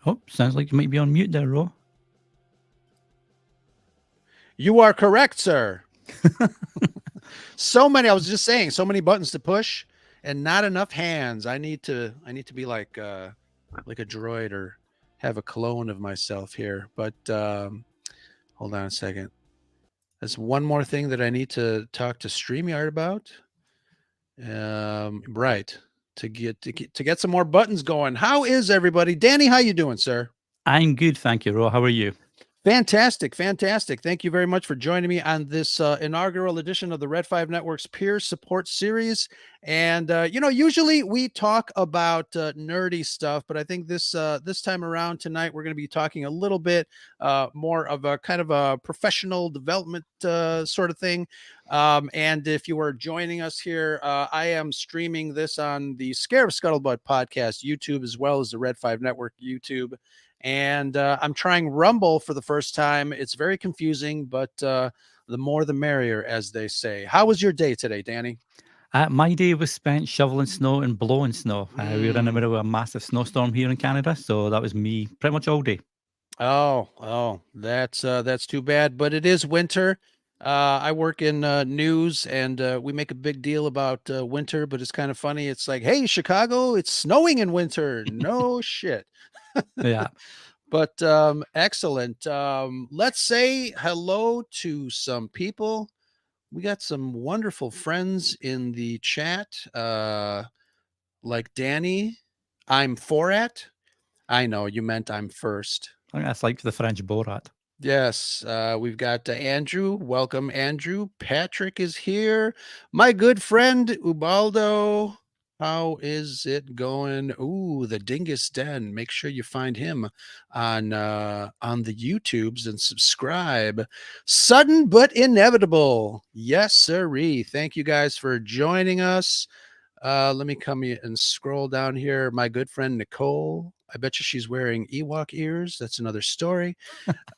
Oh, sounds like you might be on mute there, Ro. You are correct, sir. So many. I was just saying, so many buttons to push, and not enough hands. I need to be like a droid or have a clone of myself here. But hold on a second. There's one more thing that I need to talk to StreamYard about. Right. To get some more buttons going. How is everybody? Danny, how you doing, sir? I'm good, thank you, Ro. How are you? Fantastic, fantastic. Thank you very much for joining me on this inaugural edition of the Red 5 Network's Peer Support Series. And usually we talk about nerdy stuff, but I think this time around tonight we're going to be talking a little bit more of a kind of a professional development sort of thing. And if you are joining us here, I am streaming this on the Scare of Scuttlebutt podcast YouTube as well as the Red 5 Network YouTube. And I'm trying Rumble for the first time. It's very confusing, but the more the merrier, as they say. How was your day today, Danny? My day was spent shoveling snow and blowing snow. We were in the Mm. middle of a massive snowstorm here in Canada, so that was me pretty much all day. Oh, that's too bad. But it is winter. I work in news, and we make a big deal about winter. But it's kind of funny. It's like, hey, Chicago, it's snowing in winter. No shit. Yeah. But excellent. Let's say hello to some people. We got some wonderful friends in the chat, like Danny. I'm for at. I know you meant I'm first. I think that's like the French Borat. Yes, we've got Andrew. Welcome, Andrew. Patrick is here. My good friend Ubaldo. How is it going? Ooh, the Dingus Den. Make sure you find him on the YouTubes and subscribe. Sudden but inevitable. Yes, sirree. Thank you guys for joining us. Let me come and scroll down here. My good friend Nicole. I bet you she's wearing Ewok ears. That's another story.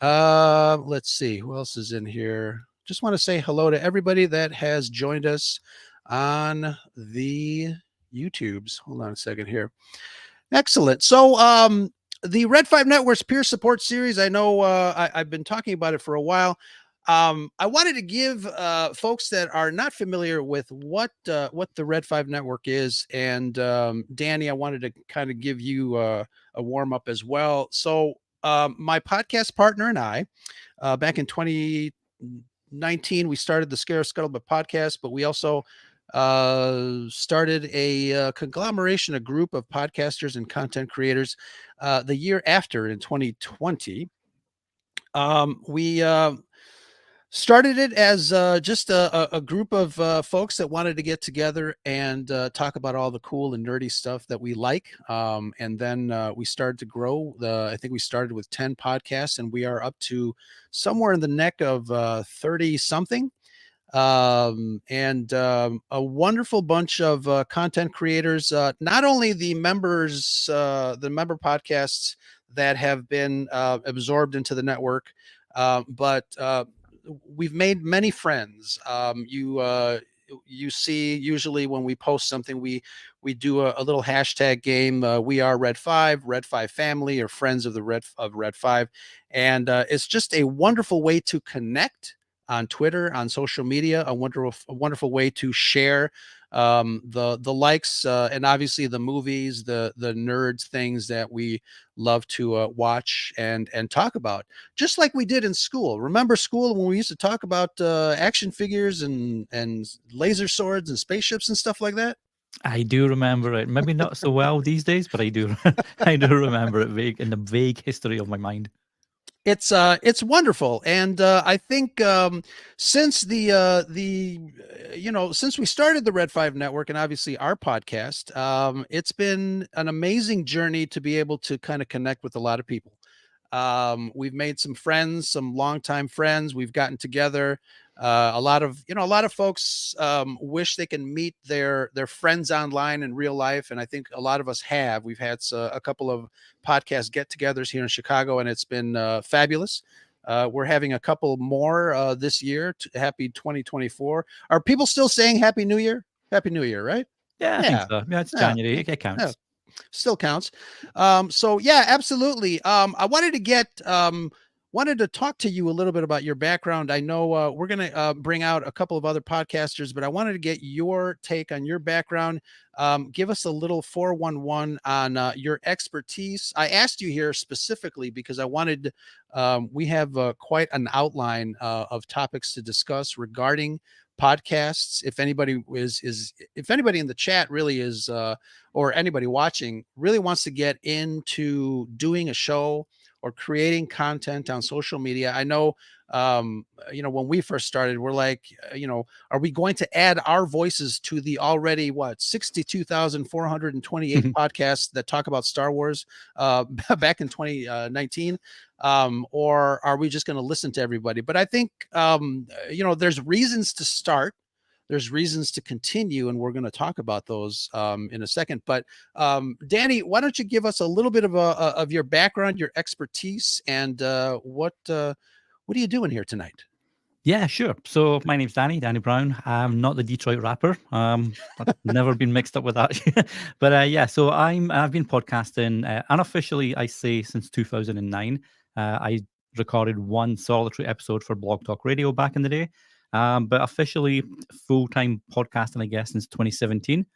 Let's see who else is in here. Just want to say hello to everybody that has joined us on the YouTubes. Hold on a second here. Excellent. So, the Red 5 Network's peer support series, I know I've been talking about it for a while. I wanted to give folks that are not familiar with what the Red 5 Network is, and Danny, I wanted to kind of give you a warm up as well. So, my podcast partner and I, back in 2019, we started the Scare Scuttlebutt podcast, but we also started a conglomeration, a group of podcasters and content creators the year after in 2020. We started it as just a group of folks that wanted to get together and talk about all the cool and nerdy stuff that we like. And then we started to grow. I think we started with 10 podcasts, and we are up to somewhere in the neck of 30 something. And a wonderful bunch of content creators, not only the member podcasts that have been absorbed into the network, but we've made many friends. You see, usually when we post something, we do a little hashtag game. We are Red 5 family, or friends of the Red 5, and it's just a wonderful way to connect on Twitter, on social media. A wonderful way to share the likes, and obviously the movies, the nerds things that we love to watch and talk about, just like we did in school. Remember school when we used to talk about action figures and laser swords and spaceships and stuff like that? I do remember it. Maybe not so well these days, but I do. I do remember it vague in the vague history of my mind. It's wonderful, and I think since since we started the Red 5 Network and obviously our podcast, it's been an amazing journey to be able to kind of connect with a lot of people. We've made some friends, some longtime friends. We've gotten together. A lot of folks wish they can meet their friends online in real life, and I think a lot of us have. We've had a couple of podcast get-togethers here in Chicago, and it's been fabulous. We're having a couple more this year. Happy 2024. Are people still saying Happy New Year? Happy New Year, right? Yeah, I think Yeah. so. Yeah, it's Yeah. January. It Yeah. counts. Still counts. So yeah, absolutely. I wanted to wanted to talk to you a little bit about your background. I know we're going to bring out a couple of other podcasters, but I wanted to get your take on your background. Give us a little 411 on your expertise. I asked you here specifically because I wanted, we have quite an outline of topics to discuss regarding podcasts. If anybody if anybody in the chat really is, or anybody watching really wants to get into doing a show or creating content on social media. I know, when we first started, we're like, are we going to add our voices to the already, what, 62,428 podcasts that talk about Star Wars back in 2019? Or are we just going to listen to everybody? But I think, there's reasons to start, there's reasons to continue, and we're going to talk about those in a second. But Danny, why don't you give us a little bit of of your background, your expertise, and what are you doing here tonight? Yeah, sure. So my name's Danny Brown. I'm not the Detroit rapper. I've never been mixed up with that. But yeah, so I've been podcasting unofficially, I say, since 2009. I recorded one solitary episode for Blog Talk Radio back in the day, but officially full-time podcasting, I guess, since 2017.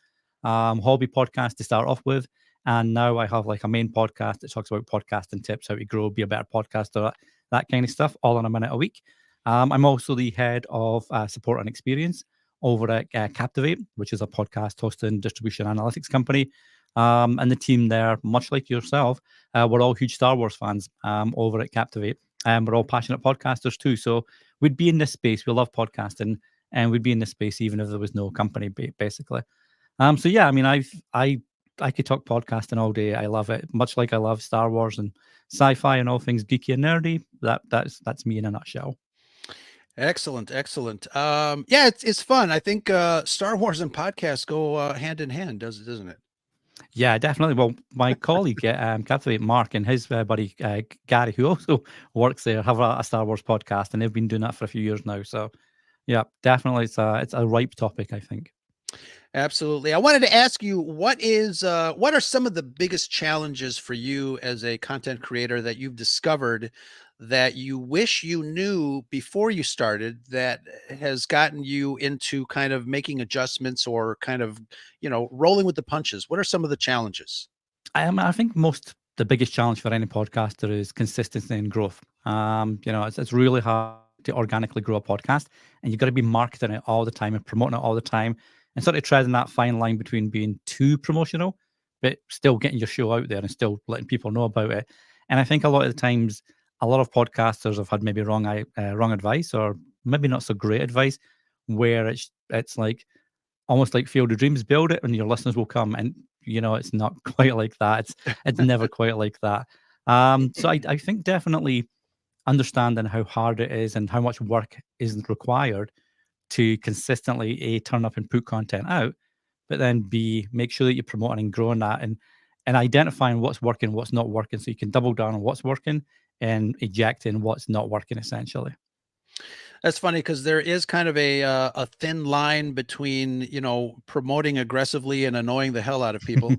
Hobby podcast to start off with, and now I have like a main podcast that talks about podcasting tips, how to grow, be a better podcaster, that kind of stuff, all in a minute a week. I'm also the head of support and experience over at Captivate, which is a podcast hosting distribution analytics company. And the team there, much like yourself, we're all huge Star Wars fans over at Captivate. And we're all passionate podcasters too. So we'd be in this space. We love podcasting, and we'd be in this space even if there was no company, basically. So yeah, I mean, I could talk podcasting all day. I love it, much like I love Star Wars and sci-fi and all things geeky and nerdy. That's me in a nutshell. Excellent, excellent. Yeah, it's fun. I think Star Wars and podcasts go hand in hand, doesn't it? Yeah, definitely. Well, my colleague at Captivate, Mark, and his buddy Gary, who also works there, have a Star Wars podcast, and they've been doing that for a few years now. So, yeah, definitely, it's a ripe topic, I think. Absolutely. I wanted to ask you, what are some of the biggest challenges for you as a content creator that you've discovered that you wish you knew before you started, that has gotten you into kind of making adjustments or kind of, rolling with the punches? What are some of the challenges? I think the biggest challenge for any podcaster is consistency and growth. It's really hard to organically grow a podcast, and you've got to be marketing it all the time and promoting it all the time, and sort of treading that fine line between being too promotional, but still getting your show out there and still letting people know about it. And I think a lot of the times, a lot of podcasters have had maybe wrong advice, or maybe not so great advice, where it's like almost like Field of Dreams, build it and your listeners will come. And it's not quite like that. It's never quite like that. So I think definitely understanding how hard it is and how much work is required to consistently turn up and put content out, but then make sure that you're promoting and growing that, and identifying what's working, what's not working, so you can double down on what's working and ejecting what's not working, essentially. That's funny because there is kind of a thin line between, promoting aggressively and annoying the hell out of people.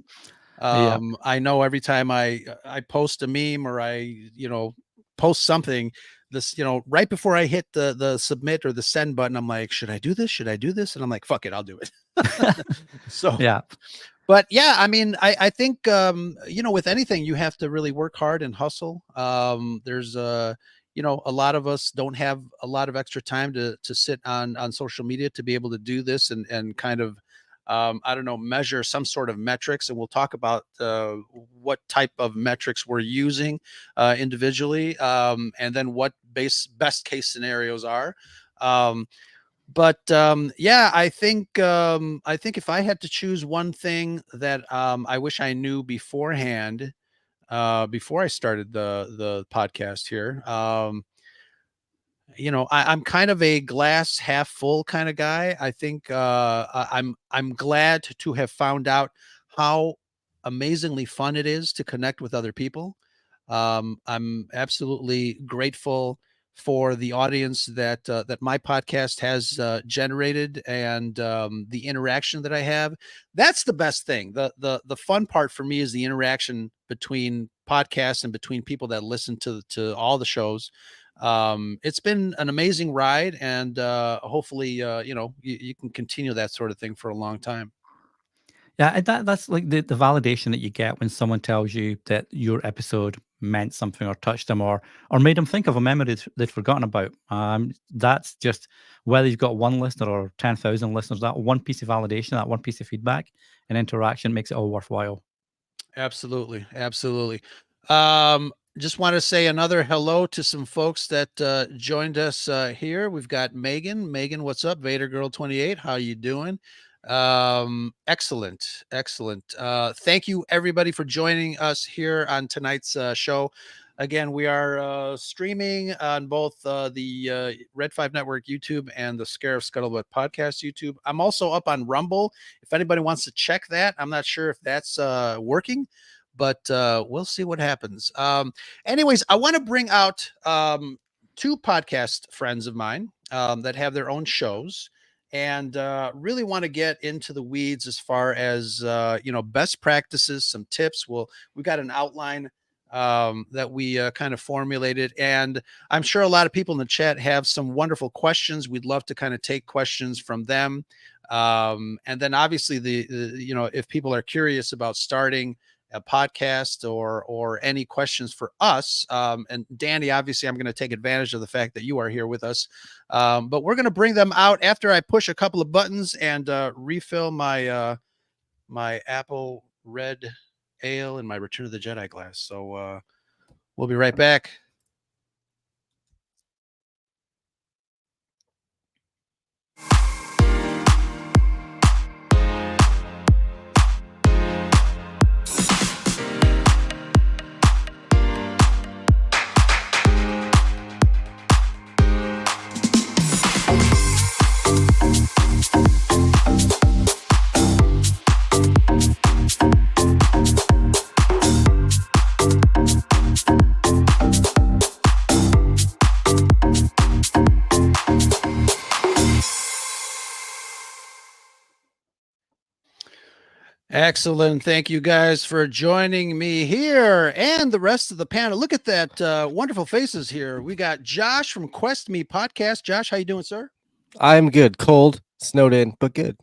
Yeah. I know every time I post a meme or post something, this, right before I hit the submit or the send button, I'm like, should I do this? Should I do this? And I'm like, fuck it, I'll do it. So, Yeah. but yeah, I mean, I think, with anything, you have to really work hard and hustle. There's a lot of us don't have a lot of extra time to sit on social media to be able to do this and kind of, I don't know, measure some sort of metrics. And we'll talk about what type of metrics we're using individually, and then what best case scenarios are. But yeah, I think if I had to choose one thing that I wish I knew beforehand, before I started the podcast here, I'm kind of a glass half full kind of guy. I think I'm glad to have found out how amazingly fun it is to connect with other people. I'm absolutely grateful for the audience that my podcast has generated, and the interaction that I have. That's the best thing. The fun part for me is the interaction between podcasts and between people that listen to all the shows. It's been an amazing ride, and hopefully, you can continue that sort of thing for a long time. Yeah, and that's like the validation that you get when someone tells you that your episode meant something or touched them or made them think of a memory they'd forgotten about. That's just whether you've got one listener or 10,000 listeners, that one piece of validation, that one piece of feedback and interaction makes it all worthwhile. Absolutely, absolutely. Just want to say another hello to some folks that joined us here. We've got Megan. Megan, what's up? Vader Girl 28. How you doing? Excellent, excellent. Thank you everybody for joining us here on tonight's show. Again, we are streaming on both the Red 5 Network YouTube and the Scarif Scuttlebutt Podcast YouTube. I'm also up on Rumble. If anybody wants to check that, I'm not sure if that's working, but we'll see what happens. Anyways, I want to bring out two podcast friends of mine that have their own shows, and really want to get into the weeds as far as best practices, some tips. We've got an outline that we kind of formulated, and I'm sure a lot of people in the chat have some wonderful questions. We'd love to kind of take questions from them, and then obviously if people are curious about starting a podcast or any questions for us, and Danny, obviously I'm going to take advantage of the fact that you are here with us, but we're going to bring them out after I push a couple of buttons and refill my my apple red ale and my Return of the Jedi glass. So we'll be right back. Excellent. Thank you guys for joining me here and the rest of the panel. Look at that wonderful faces here. We got Josh from Quest Me Podcast. Josh, how you doing, sir? I'm good. Cold, snowed in, but good.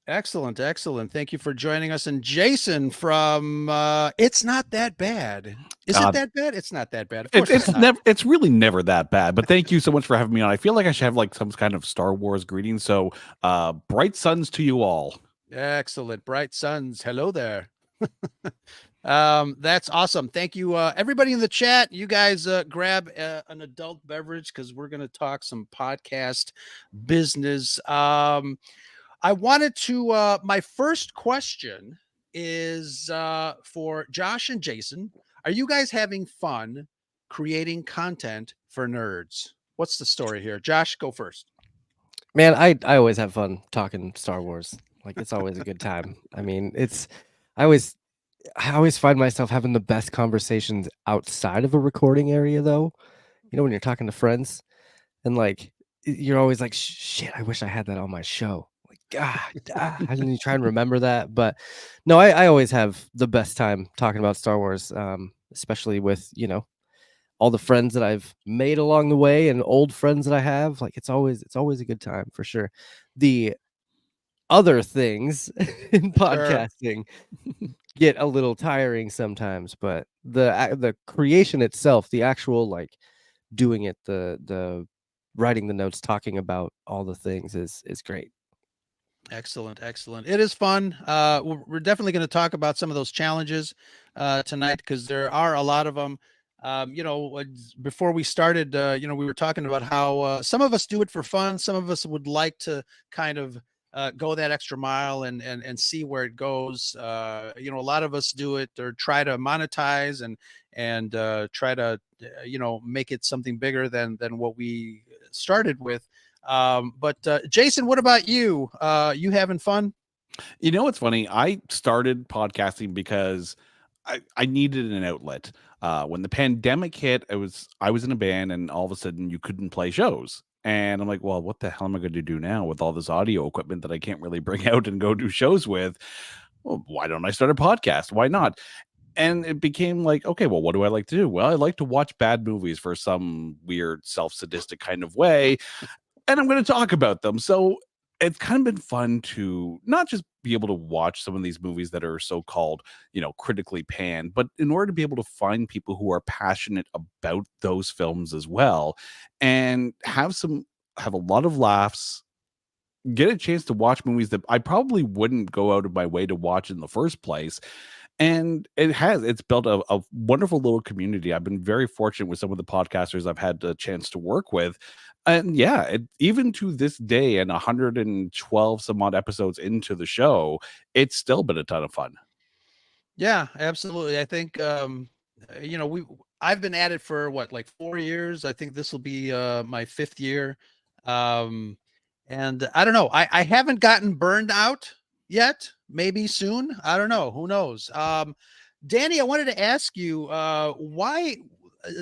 Excellent. Excellent. Thank you for joining us. And Jason from It's Not That Bad. Is it that bad? It's not that bad. Of course it's never. It's really never that bad. But thank you so much for having me on. I feel like I should have like some kind of Star Wars greeting. So bright suns to you all. Excellent. Bright suns. Hello there. That's awesome. Thank you, everybody in the chat. You guys grab an adult beverage because we're going to talk some podcast business. I wanted to my first question is for Josh and Jason. Are you guys having fun creating content for nerds? What's the story here? Josh, go first. Man, I always have fun talking Star Wars. Like, it's always a good time. I mean, I always find myself having the best conversations outside of a recording area, though. You know, when you're talking to friends and like you're always like, shit, I wish I had that on my show. Like, God, I didn't try and remember that. But no, I always have the best time talking about Star Wars, especially with, all the friends that I've made along the way and old friends that I have. Like, it's always a good time for sure. The other things in podcasting get a little tiring sometimes, but the creation itself, the actual like doing it, the writing the notes, talking about all the things is great. Excellent. Excellent. It is fun. We're definitely going to talk about some of those challenges tonight because there are a lot of them. Before we started, we were talking about how some of us do it for fun. Some of us would like to kind of go that extra mile and see where it goes. A lot of us do it or try to monetize and try to, make it something bigger than what we started with. But Jason, what about you? You having fun? You know, it's funny. I started podcasting because I needed an outlet. When the pandemic hit, I was in a band, and all of a sudden you couldn't play shows. And I'm like, well, what the hell am I going to do now with all this audio equipment that I can't really bring out and go do shows with? Well, why don't I start a podcast? Why not? And it became like, okay, well, what do I like to do? Well, I like to watch bad movies for some weird self-sadistic kind of way, and I'm going to talk about them. So it's kind of been fun to not just be able to watch some of these movies that are so-called, critically panned, but in order to be able to find people who are passionate about those films as well, and have a lot of laughs, get a chance to watch movies that I probably wouldn't go out of my way to watch in the first place. And it's built a wonderful little community. I've been very fortunate with some of the podcasters I've had the chance to work with. And yeah, even to this day, and 112 some odd episodes into the show, it's still been a ton of fun. Yeah, absolutely. I think I've been at it for what, like 4 years. I think this will be my 5th year. Um and I don't know. I haven't gotten burned out yet. Maybe soon. I don't know. Who knows? Danny, I wanted to ask you why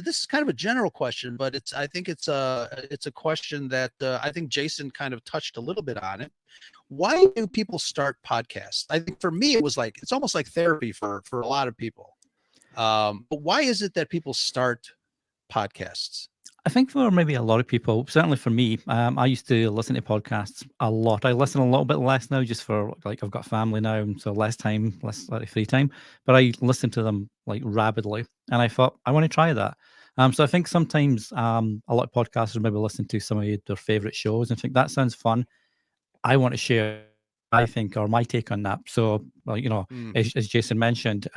this is kind of a general question, but I think it's a question that I think Jason kind of touched a little bit on it. Why do people start podcasts? I think for me, it's almost like therapy for a lot of people. But why is it that people start podcasts? I think for maybe a lot of people, certainly for me, I used to listen to podcasts a lot. I listen a little bit less now, just for like I've got family now, and so less time, less free time. But I listen to them like rapidly, and I thought I want to try that. So I think sometimes a lot of podcasters maybe listen to some of their favorite shows and think that sounds fun. I want to share, I think, or my take on that. So, like, as Jason mentioned,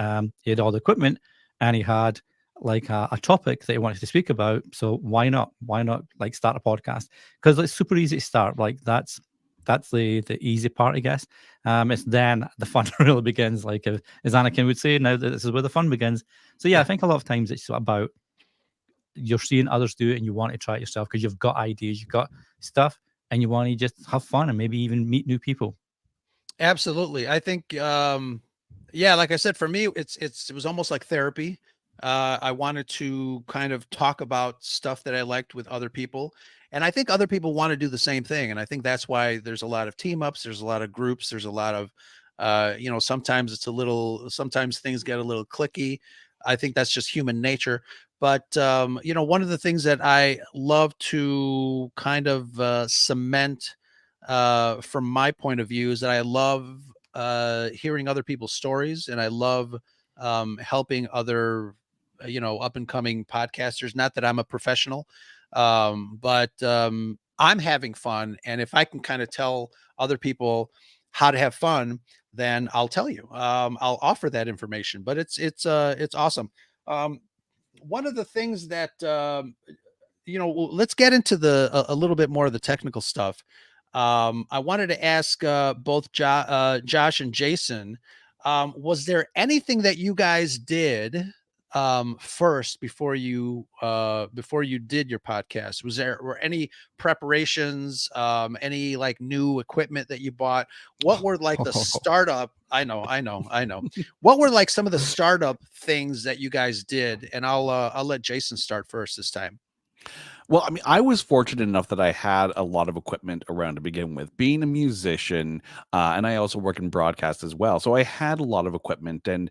he had all the equipment, and he had like a topic that he wanted to speak about. So why not? Why not like start a podcast? Because it's super easy to start. Like that's the easy part, I guess. It's then the fun really begins. Like as Anakin would say, now that this is where the fun begins. So yeah, I think a lot of times it's about you're seeing others do it and you want to try it yourself because you've got ideas, you've got stuff, and you want to just have fun and maybe even meet new people. Absolutely. I think, yeah, like I said, for me, it was almost like therapy. I wanted to kind of talk about stuff that I liked with other people. And I think other people want to do the same thing. And I think that's why there's a lot of team ups. There's a lot of groups. There's a lot of, sometimes sometimes things get a little clicky. I think that's just human nature. But, one of the things that I love to kind of cement from my point of view is that I love hearing other people's stories, and I love helping other up and coming podcasters. Not that I'm a professional, but I'm having fun, and if I can kind of tell other people how to have fun, then I'll tell you. I'll offer that information. But it's awesome. One of the things that let's get into a little bit more of the technical stuff. I wanted to ask both Josh and Jason, was there anything that you guys did first before you did your podcast? Were any preparations, any like new equipment that you bought? What were like the startup? I know. What were like some of the startup things that you guys did? And I'll let Jason start first this time. Well, I mean, I was fortunate enough that I had a lot of equipment around to begin with, being a musician, and I also work in broadcast as well. So I had a lot of equipment, and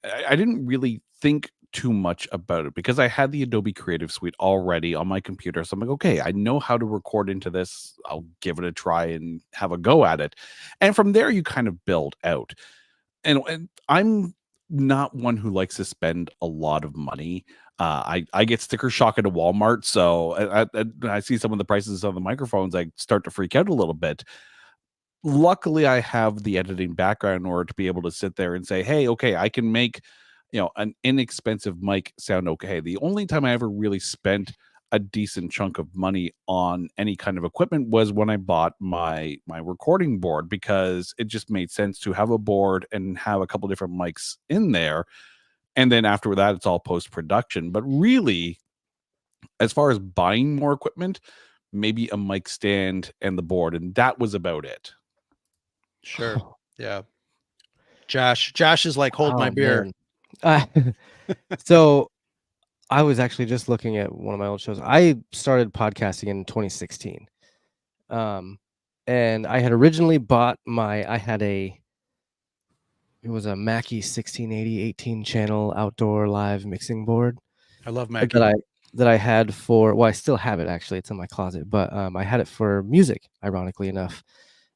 I didn't really think too much about it because I had the Adobe Creative Suite already on my computer. So I'm like, okay, I know how to record into this. I'll give it a try and have a go at it. And from there, you kind of build out. And I'm not one who likes to spend a lot of money. I get sticker shock at a Walmart, so I see some of the prices on the microphones, I start to freak out a little bit. Luckily, I have the editing background in order to be able to sit there and say, "Hey, okay, I can make an inexpensive mic sound okay." The only time I ever really spent a decent chunk of money on any kind of equipment was when I bought my recording board, because it just made sense to have a board and have a couple different mics in there. And then after that, it's all post-production. But really, as far as buying more equipment, maybe a mic stand and the board, and that was about it. Sure. Yeah. Josh is like, hold my beer. Man. So I was actually just looking at one of my old shows. I started podcasting in 2016. And I had originally bought it was a Mackie 1680 18 channel outdoor live mixing board I love that Mackie. I had I still have it actually. It's in my closet, but I had it for music, ironically enough.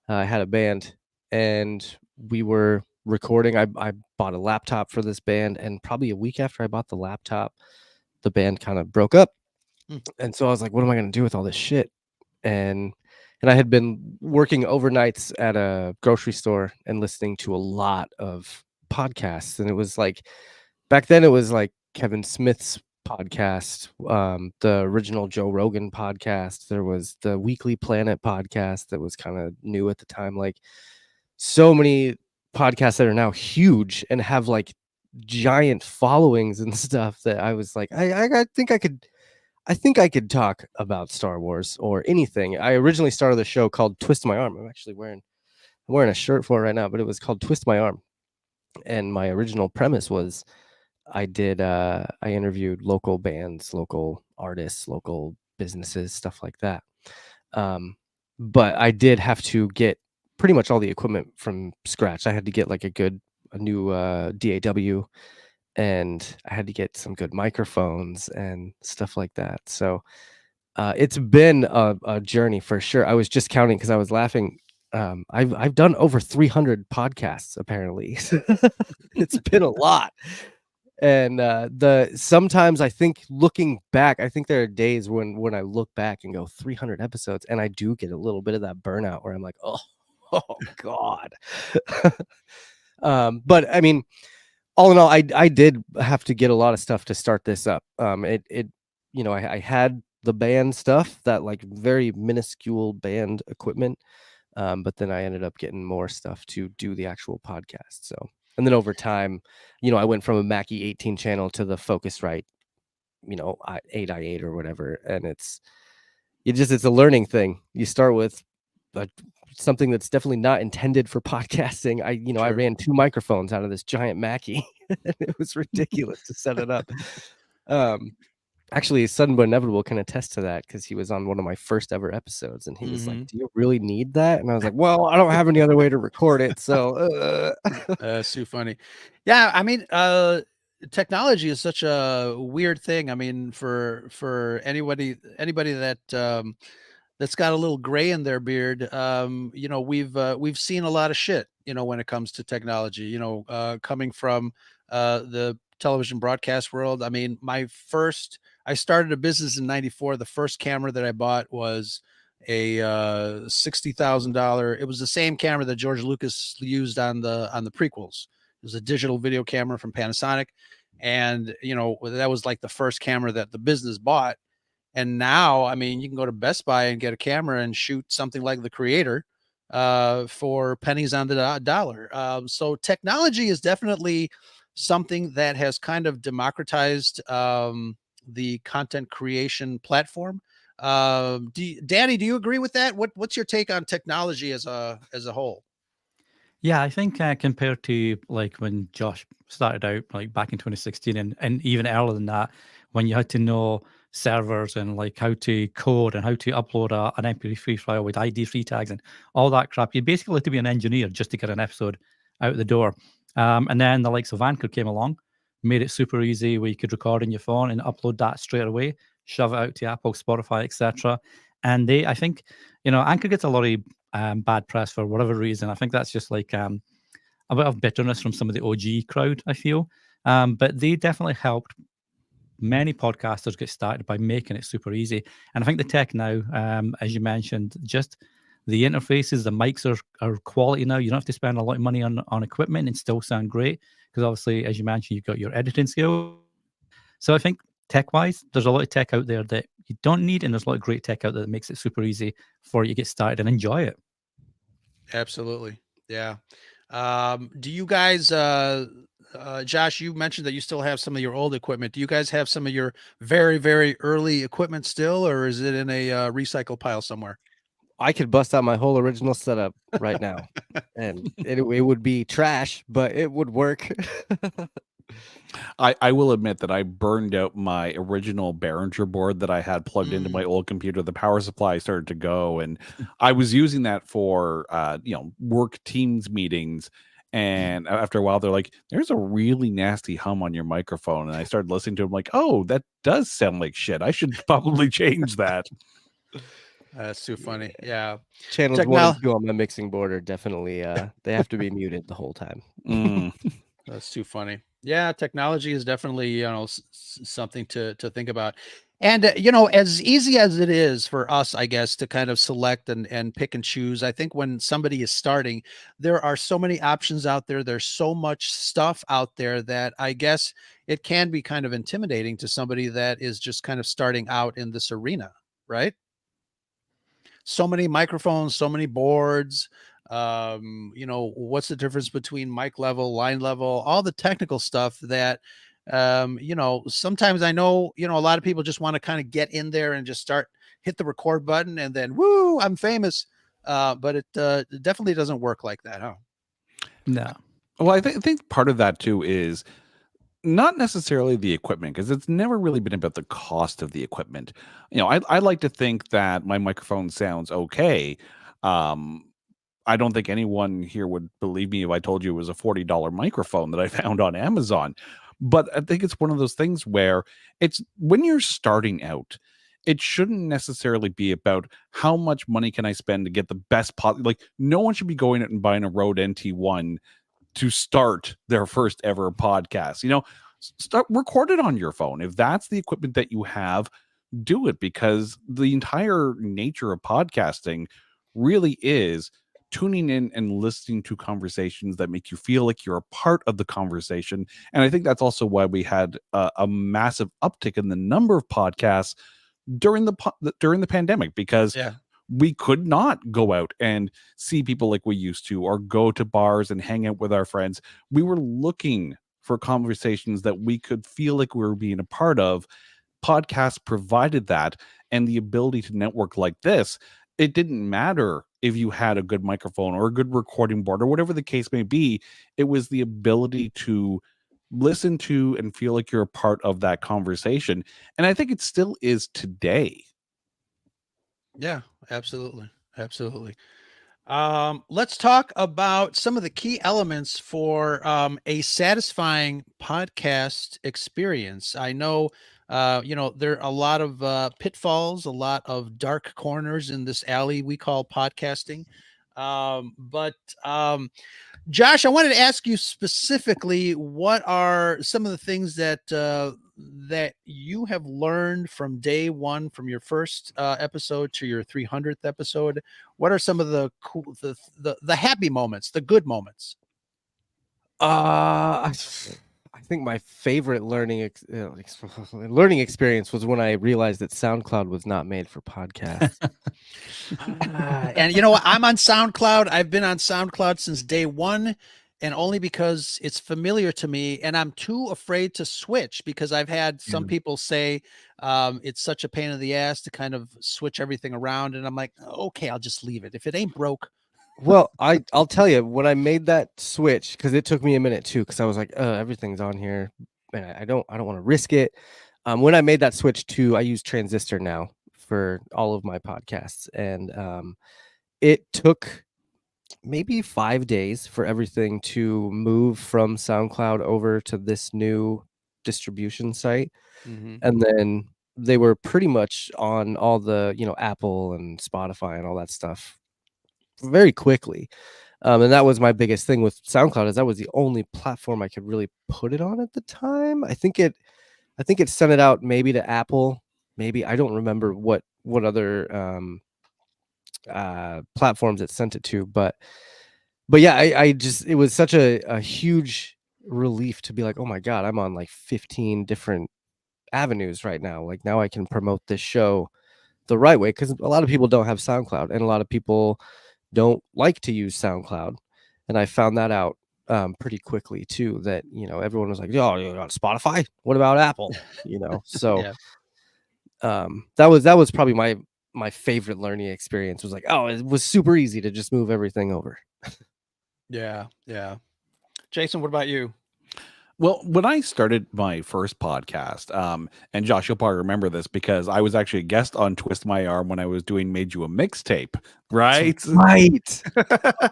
I had a band and we were recording. I bought a laptop for this band, and probably a week after I bought the laptop, the band kind of broke up. Hmm. And so I was like, what am I going to do with all this shit? And I had been working overnights at a grocery store and listening to a lot of podcasts. And it was like, back then it was like Kevin Smith's podcast, the original Joe Rogan podcast. There was the Weekly Planet podcast that was kind of new at the time. Like, so many podcasts that are now huge and have like giant followings and stuff, that I was like, I think I could talk about Star Wars or anything. I originally started the show called Twist My Arm. I'm actually wearing a shirt for it right now, but it was called Twist My Arm. And my original premise was I interviewed local bands, local artists, local businesses, stuff like that. But I did have to get pretty much all the equipment from scratch. I had to get like a new DAW, and I had to get some good microphones and stuff like that. So it's been a journey for sure. I was just counting because I was laughing. I've done over 300 podcasts apparently. It's been a lot. And sometimes I think, looking back, I think there are days when I look back and go 300 episodes, and I do get a little bit of that burnout where I'm like, oh God. But I mean, all in all, I did have to get a lot of stuff to start this up. I had the band stuff, that like very minuscule band equipment, but then I ended up getting more stuff to do the actual podcast. So, and then over time, I went from a Mackie 18 channel to the Focusrite, 8i8 or whatever, and it's a learning thing. You start with something that's definitely not intended for podcasting. I Sure. ran 2 microphones out of this giant Mackie, and it was ridiculous to set it up. Actually, Sudden But Inevitable can attest to that, because he was on one of my first ever episodes, and he was like, "Do you really need that?" And I was like, "Well, I don't have any other way to record it, so." That's too funny. Yeah, I mean, technology is such a weird thing. I mean, for anybody that that's got a little gray in their beard, we've seen a lot of shit, when it comes to technology. Coming from the television broadcast world. I mean, I started a business in '94. The first camera that I bought was a $60,000. It was the same camera that George Lucas used on the prequels. It was a digital video camera from Panasonic, and that was like the first camera that the business bought. And now, I mean, you can go to Best Buy and get a camera and shoot something like the Creator for pennies on the dollar. So technology is definitely something that has kind of democratized the content creation platform. Danny, do you agree with that? What's your take on technology as a whole? Yeah, I think compared to like when Josh started out, like back in 2016, and even earlier than that, when you had to know servers and like how to code and how to upload an MP3 file with ID3 tags and all that crap, you basically had to be an engineer just to get an episode out the door. And then the likes of Anchor came along, made it super easy where you could record on your phone and upload that straight away, shove it out to Apple, Spotify, etc. And I think, Anchor gets a lot of bad press for whatever reason. I think that's just like a bit of bitterness from some of the OG crowd, I feel. But they definitely helped many podcasters get started by making it super easy. And I think the tech now, as you mentioned, just the interfaces, the mics are quality now. You don't have to spend a lot of money on equipment and still sound great. Because obviously, as you mentioned, you've got your editing skills. So I think tech-wise, there's a lot of tech out there that you don't need, and there's a lot of great tech out there that makes it super easy for you to get started and enjoy it. Absolutely. Yeah. Do you guys, Josh, you mentioned that you still have some of your old equipment. Do you guys have some of your very, very early equipment still, or is it in a recycle pile somewhere? I could bust out my whole original setup right now, and it would be trash, but it would work. I will admit that I burned out my original Behringer board that I had plugged into my old computer. The power supply started to go, and I was using that for work Teams meetings. And after a while, they're like, "There's a really nasty hum on your microphone." And I started listening to it. I'm like, "Oh, that does sound like shit. I should probably change that." That's too funny. Yeah. Channels 1 and 2 on my mixing board are definitely they have to be muted the whole time. That's too funny. Yeah, technology is definitely, something to think about. And as easy as it is for us, I guess, to kind of select and pick and choose, I think when somebody is starting, there are so many options out there. There's so much stuff out there that I guess it can be kind of intimidating to somebody that is just kind of starting out in this arena, right? So many microphones, so many boards. What's the difference between mic level, line level, all the technical stuff that, sometimes I know, a lot of people just want to kind of get in there and just hit the record button and then, woo, I'm famous. But it definitely doesn't work like that, huh? No. Well, I think part of that too is not necessarily the equipment, because it's never really been about the cost of the equipment. I like to think that my microphone sounds okay. Um, I don't think anyone here would believe me if I told you it was a $40 microphone that I found on Amazon. But I think it's one of those things where it's when you're starting out, it shouldn't necessarily be about how much money can I spend to get the best like no one should be going out and buying a Rode NT1 to start their first ever podcast. Start record it on your phone. If that's the equipment that you have, do it, because the entire nature of podcasting really is tuning in and listening to conversations that make you feel like you're a part of the conversation. And I think that's also why we had a massive uptick in the number of podcasts during the pandemic, because Yeah. we could not go out and see people like we used to, or go to bars and hang out with our friends. We were looking for conversations that we could feel like we were being a part of. Podcasts provided that, and the ability to network like this. It didn't matter if you had a good microphone or a good recording board or whatever the case may be. It was the ability to listen to and feel like you're a part of that conversation. And I think it still is today. Yeah, absolutely. Absolutely. Let's talk about some of the key elements for a satisfying podcast experience. I know, there are a lot of pitfalls, a lot of dark corners in this alley we call podcasting. But Josh, I wanted to ask you specifically, what are some of the things that you have learned from day one, from your first episode to your 300th episode? What are some of the cool, the happy moments, the good moments? I think my favorite learning experience was when I realized that SoundCloud was not made for podcasts. And you know what? I'm on SoundCloud. I've been on SoundCloud since day one, and only because it's familiar to me, and I'm too afraid to switch, because I've had some people say it's such a pain in the ass to kind of switch everything around, and I'm like, okay, I'll just leave it. If it ain't broke. Well, I'll tell you, when I made that switch, because it took me a minute too, because I was like, everything's on here, and I don't want to risk it. When I made that switch to, I use Transistor now for all of my podcasts, and it took maybe 5 days for everything to move from SoundCloud over to this new distribution site. And then they were pretty much on all the, Apple and Spotify and all that stuff very quickly. And that was my biggest thing with SoundCloud, is that was the only platform I could really put it on at the time. I think it sent it out maybe to Apple, maybe, I don't remember what other platforms it sent it to, but yeah, I just, it was such a huge relief to be like, oh my god, I'm on like 15 different avenues right now. Like, now I can promote this show the right way, because a lot of people don't have SoundCloud, and a lot of people don't like to use SoundCloud, and I found that out pretty quickly too, that everyone was like, oh, you got Spotify, what about Apple? So Yeah. that was probably my favorite learning experience. Was like, oh, it was super easy to just move everything over. Yeah. Jason, what about you? Well, when I started my first podcast, and Josh, you'll probably remember this because I was actually a guest on Twist My Arm when I was doing Made You a Mixtape, right? Right.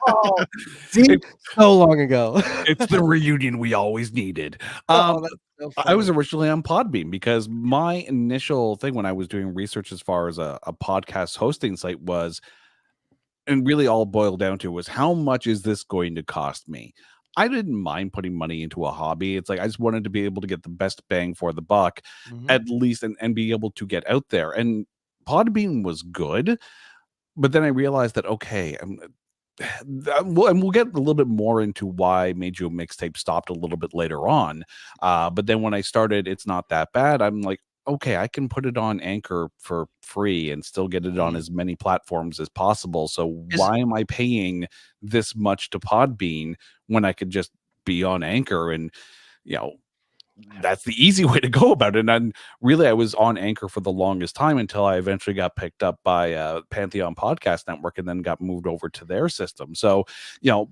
Oh, see, It- so long ago. it's the reunion we always needed. Oh, that's so I was funny. originally on Podbean because my initial thing when I was doing research as far as a podcast hosting site was, and really all boiled down to was how much is this going to cost me? I didn't mind putting money into a hobby. It's like I just wanted to be able to get the best bang for the buck, Mhm. at least, and be able to get out there. And Podbean was good, but then I realized that okay, and we'll get a little bit more into why Made You a Mixtape stopped a little bit later on. But then when I started, it's not that bad. I'm like, okay, I can put it on Anchor for free and still get it on Mhm. as many platforms as possible. So Is why am I paying this much to Podbean when I could just be on Anchor? And you know, that's the easy way to go about it. And then really, I was on Anchor for the longest time until I eventually got picked up by Pantheon Podcast Network and then got moved over to their system. So,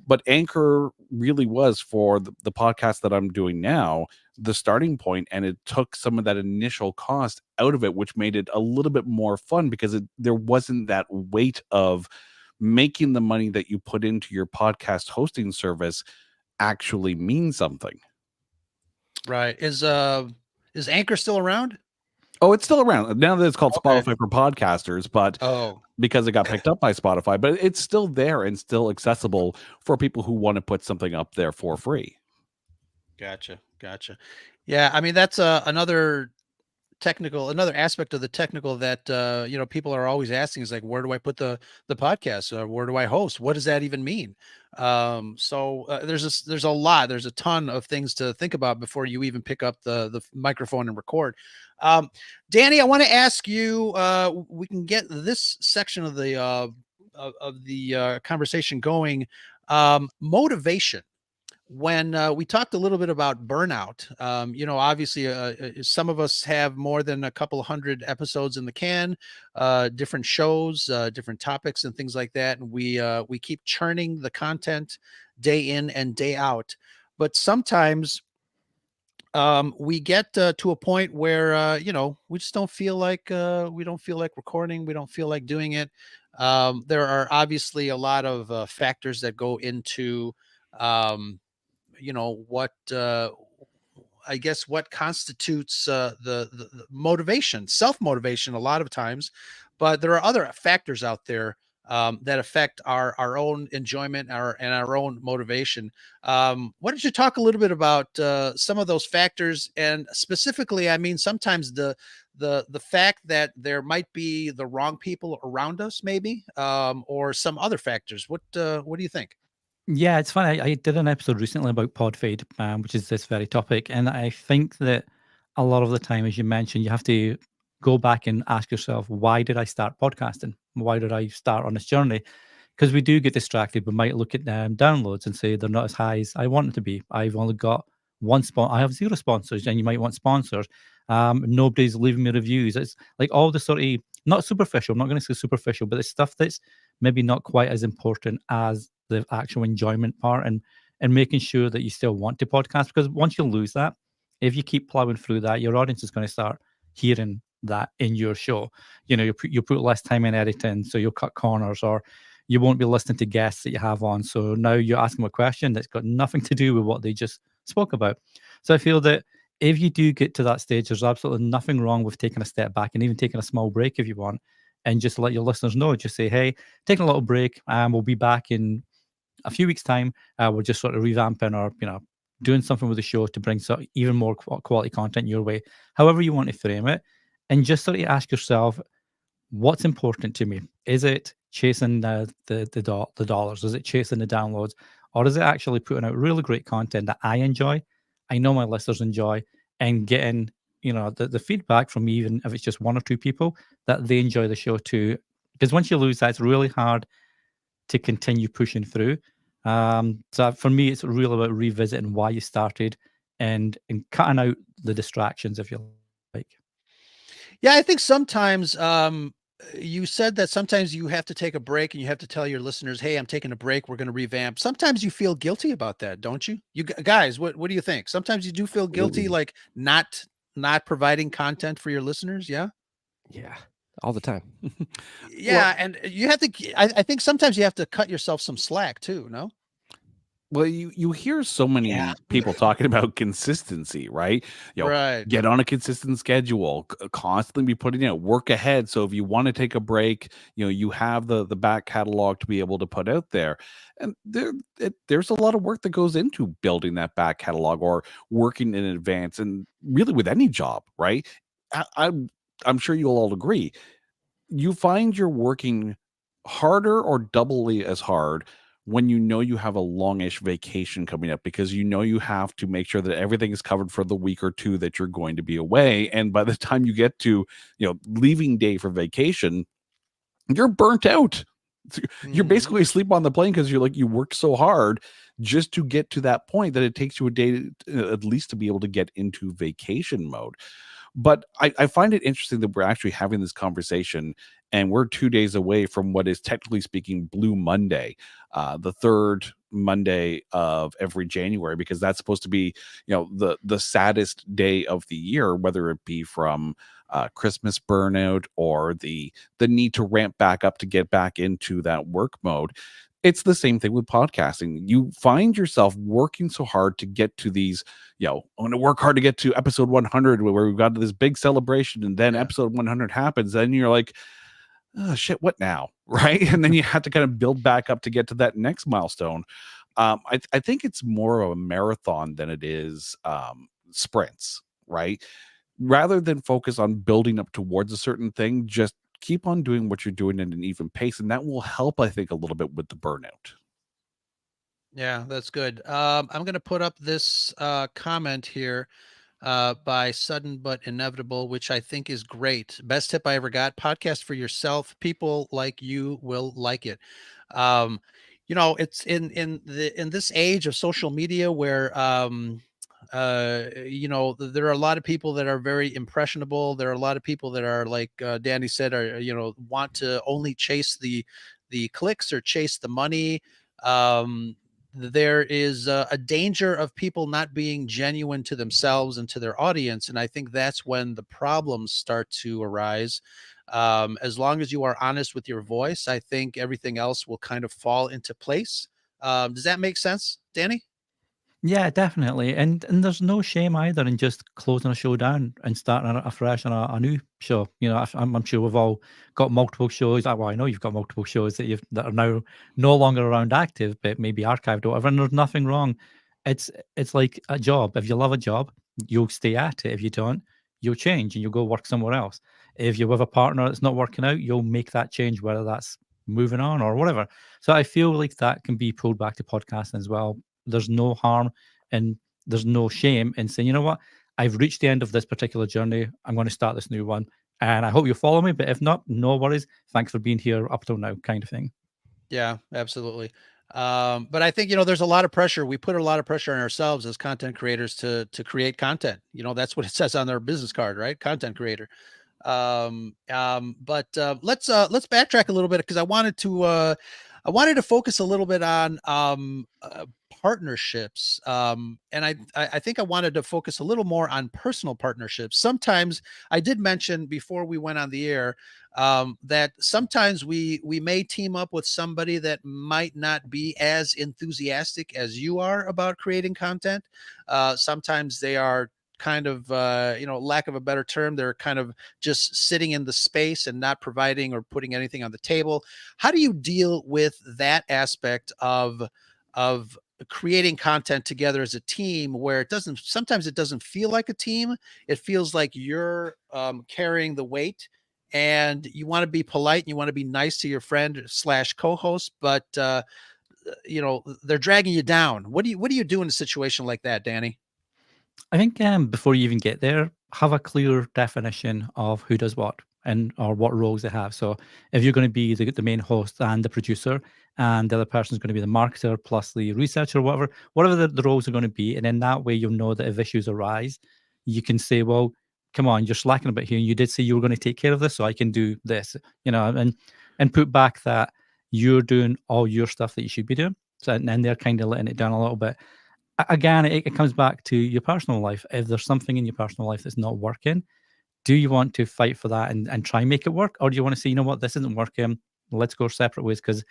but Anchor really was for the podcast that I'm doing now, the starting point, and it took some of that initial cost out of it, which made it a little bit more fun because there wasn't that weight of making the money that you put into your podcast hosting service actually mean something. right. Is Anchor still around? Oh, it's still around now that it's called Okay. Spotify for podcasters, but Oh, because it got picked up by Spotify, but it's still there and still accessible for people who want to put something up there for free. gotcha. Yeah, I mean that's another aspect of the technical that people are always asking is like, where do I put the podcast, or where do I host? What does that even mean? There's a ton of things to think about before you even pick up the microphone and record. Danny, I want to ask you, we can get this section of the conversation going. Motivation. When we talked a little bit about burnout, obviously some of us have more than a couple of hundred episodes in the can, different shows, different topics and things like that. And we keep churning the content day in and day out. But sometimes we get to a point where, we just don't feel like recording. We don't feel like doing it. There are obviously a lot of factors that go into, um, what I guess what constitutes the motivation, self-motivation a lot of times, but there are other factors out there that affect our own enjoyment, our own motivation. Why don't you talk a little bit about some of those factors, and specifically, I mean, sometimes the fact that there might be the wrong people around us, maybe, or some other factors. What do you think? Yeah, it's funny. I did an episode recently about pod fade, which is this very topic, and I think that a lot of the time, as you mentioned, you have to go back and ask yourself, why did I start podcasting? Why did I start on this journey? Because we do get distracted. We might look at downloads and say they're not as high as I want it to be. I've only got one spot. I have zero sponsors, and you might want sponsors. Nobody's leaving me reviews. It's like all the sort of not superficial. I'm not going to say superficial, but it's stuff that's maybe not quite as important as the actual enjoyment part, and making sure that you still want to podcast, because once you lose that, if you keep plowing through that, your audience is going to start hearing that in your show. You put less time in editing, so you'll cut corners, or you won't be listening to guests that you have on, so now you're asking them a question that's got nothing to do with what they just spoke about. So I feel that if you do get to that stage, there's absolutely nothing wrong with taking a step back and even taking a small break if you want, and just let your listeners know. Just say, hey, taking a little break, and we'll be back in a few weeks' time. We're just sort of revamping or doing something with the show to bring even more quality content your way, however you want to frame it, and just sort of ask yourself, what's important to me? Is it chasing the dollars? Is it chasing the downloads, or is it actually putting out really great content that I enjoy, I know my listeners enjoy, and getting the feedback from me, even if it's just one or two people, that they enjoy the show too? Because once you lose that, it's really hard to continue pushing through. So for me, it's really about revisiting why you started, and cutting out the distractions, if you like. Yeah, I think sometimes You said that sometimes you have to take a break and you have to tell your listeners, "Hey, I'm taking a break. We're going to revamp." Sometimes you feel guilty about that, don't you? Guys, what do you think? Sometimes you do feel guilty, Absolutely. like not providing content for your listeners. Yeah. Yeah, all the time. Yeah, and you have to. I think sometimes you have to cut yourself some slack too. No. Well, you hear so many people talking about consistency, right? You know, Right. get on a consistent schedule, constantly be putting work ahead. So if you want to take a break, you have the back catalog to be able to put out there. And there's a lot of work that goes into building that back catalog or working in advance, and really with any job, right? I'm sure you'll all agree. You find you're working harder or doubly as hard when you know you have a longish vacation coming up, because you have to make sure that everything is covered for the week or two that you're going to be away. And by the time you get to leaving day for vacation, you're burnt out. You're Mhm. basically asleep on the plane because you worked so hard just to get to that point that it takes you a day at least to be able to get into vacation mode. But I find it interesting that we're actually having this conversation, and we're 2 days away from what is technically speaking Blue Monday, the third Monday of every January, because that's supposed to be the saddest day of the year, whether it be from Christmas burnout or the need to ramp back up to get back into that work mode. It's the same thing with podcasting. You find yourself working so hard to get to these, I'm going to work hard to get to episode 100, where we've got this big celebration, and then Yeah. episode 100 happens. Then you're like, oh shit, what now? Right. And then you have to kind of build back up to get to that next milestone. I think it's more of a marathon than it is sprints, right? Rather than focus on building up towards a certain thing, just keep on doing what you're doing at an even pace. And that will help, I think, a little bit with the burnout. Yeah, that's good. I'm going to put up this comment here by Sudden But Inevitable, which I think is great. Best tip I ever got: podcast for yourself. People like you will like it. Um, it's in this age of social media where there are a lot of people that are very impressionable. There are a lot of people that are, like Danny said, are want to only chase the clicks or chase the money. um there is a danger of people not being genuine to themselves and to their audience. And I think that's when the problems start to arise. As long as you are honest with your voice, I think everything else will kind of fall into place. Does that make sense, Danny? Yeah, definitely. And there's no shame either in just closing a show down and starting afresh on a new show. I'm sure we've all got multiple shows. Well, I know you've got multiple shows that are now no longer around active, but maybe archived or whatever. And there's nothing wrong. It's like a job. If you love a job, you'll stay at it. If you don't, you'll change and you'll go work somewhere else. If you're with a partner that's not working out, you'll make that change, whether that's moving on or whatever. So I feel like that can be pulled back to podcasting as well. There's no harm and there's no shame in saying, you know what, I've reached the end of this particular journey. I'm going to start this new one. And I hope you follow me. But if not, no worries. Thanks for being here up till now, kind of thing. Yeah, absolutely. But I think, there's a lot of pressure. We put a lot of pressure on ourselves as content creators to create content. That's what it says on their business card, right? Content creator. But let's backtrack a little bit, because I wanted to focus a little bit on partnerships. And I think I wanted to focus a little more on personal partnerships. Sometimes I did mention before we went on the air that sometimes we may team up with somebody that might not be as enthusiastic as you are about creating content. Sometimes they are kind of lack of a better term, they're kind of just sitting in the space and not providing or putting anything on the table. How do you deal with that aspect of creating content together as a team, where it doesn't feel like a team? It feels like you're carrying the weight, and you want to be polite and you want to be nice to your friend slash co-host, but they're dragging you down. What do you do in a situation like that, Danny? I think before you even get there, have a clear definition of who does what and or what roles they have. So if you're going to be the main host and the producer, and the other person is going to be the marketer plus the researcher, whatever the roles are going to be, and in that way you'll know that if issues arise, you can say, well, come on, you're slacking a bit here. You did say you were going to take care of this, so I can do this, and put back that you're doing all your stuff that you should be doing. So, and they're kind of letting it down a little bit. Again, it comes back to your personal life. If there's something in your personal life that's not working, do you want to fight for that and try and make it work? Or do you want to say, you know what, this isn't working, let's go separate ways, because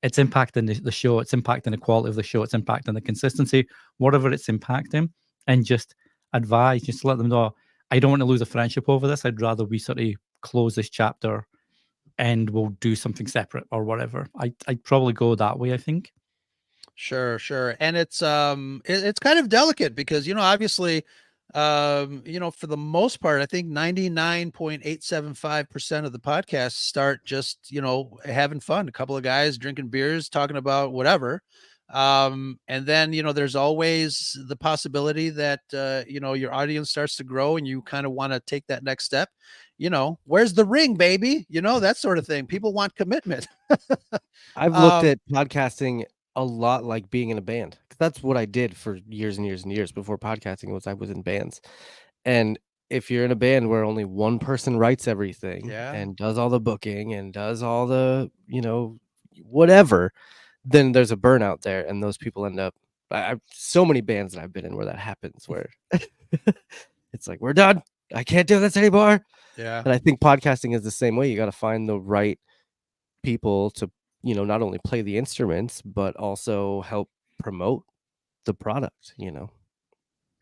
it's impacting the show, it's impacting the quality of the show, it's impacting the consistency, whatever it's impacting, and just advise, just let them know, I don't want to lose a friendship over this. I'd rather we sort of close this chapter and we'll do something separate or whatever. I'd probably go that way, I think. Sure, sure. And it's kind of delicate because, obviously, for the most part, I think 99.875% of the podcasts start just, having fun, a couple of guys drinking beers, talking about whatever. And then, there's always the possibility that, your audience starts to grow and you kind of want to take that next step. Where's the ring, baby? That sort of thing. People want commitment. I've looked at podcasting a lot like being in a band, 'cause that's what I did for years and years and years before podcasting. I was in bands. And if you're in a band where only one person writes everything Yeah. and does all the booking and does all the, whatever, then there's a burnout there, and those people end up. I've so many bands that I've been in where that happens, where it's like, we're done. I can't do this anymore. Yeah. And I think podcasting is the same way. You got to find the right people to, not only play the instruments, but also help promote the product,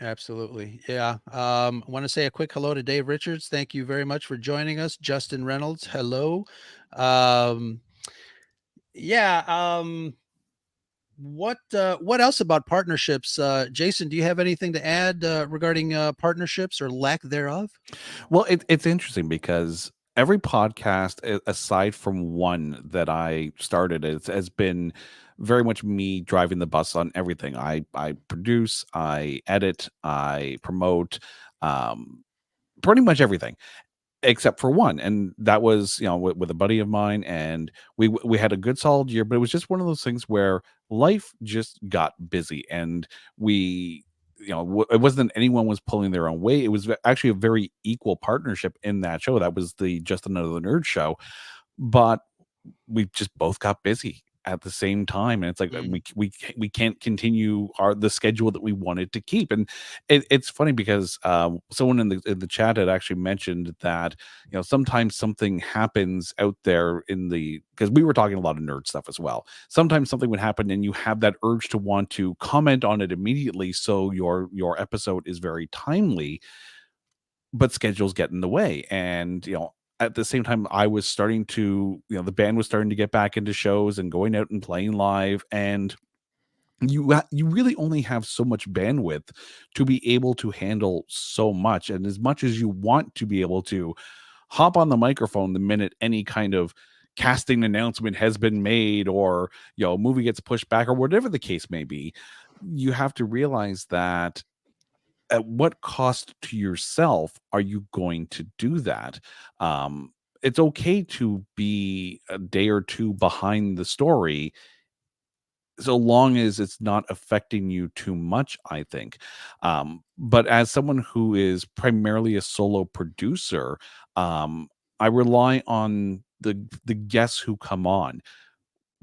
Absolutely. Yeah. I want to say a quick hello to Dave Richards. Thank you very much for joining us. Justin Reynolds, hello. Yeah. What else about partnerships? Jason, do you have anything to add regarding partnerships or lack thereof? Well, it's interesting because every podcast, aside from one that I started, has been very much me driving the bus on everything. I produce, I edit, I promote, pretty much everything except for one, and that was with a buddy of mine, and we had a good solid year, but it was just one of those things where life just got busy, and we it wasn't that anyone was pulling their own weight. It was actually a very equal partnership in that show. That was the Just Another Nerd show, but we just both got busy at the same time, and it's like we can't continue the schedule that we wanted to keep. And it's funny because someone in the chat had actually mentioned that sometimes something happens out there because we were talking a lot of nerd stuff as well. Sometimes something would happen and you have that urge to want to comment on it immediately, so your episode is very timely, but schedules get in the way. And at the same time, I was starting to, the band was starting to get back into shows and going out and playing live, and you really only have so much bandwidth to be able to handle so much. And as much as you want to be able to hop on the microphone the minute any kind of casting announcement has been made, or a movie gets pushed back, or whatever the case may be, you have to realize that at what cost to yourself are you going to do that? It's okay to be a day or two behind the story, so long as it's not affecting you too much, I think. But as someone who is primarily a solo producer, I rely on the guests who come on.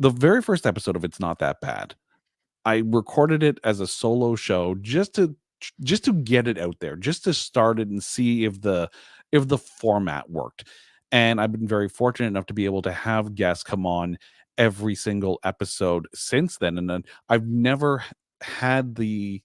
The very first episode of It's Not That Bad, I recorded it as a solo show just to get it out there, just to start it and see if the format worked. And I've been very fortunate enough to be able to have guests come on every single episode since then. And then I've never had the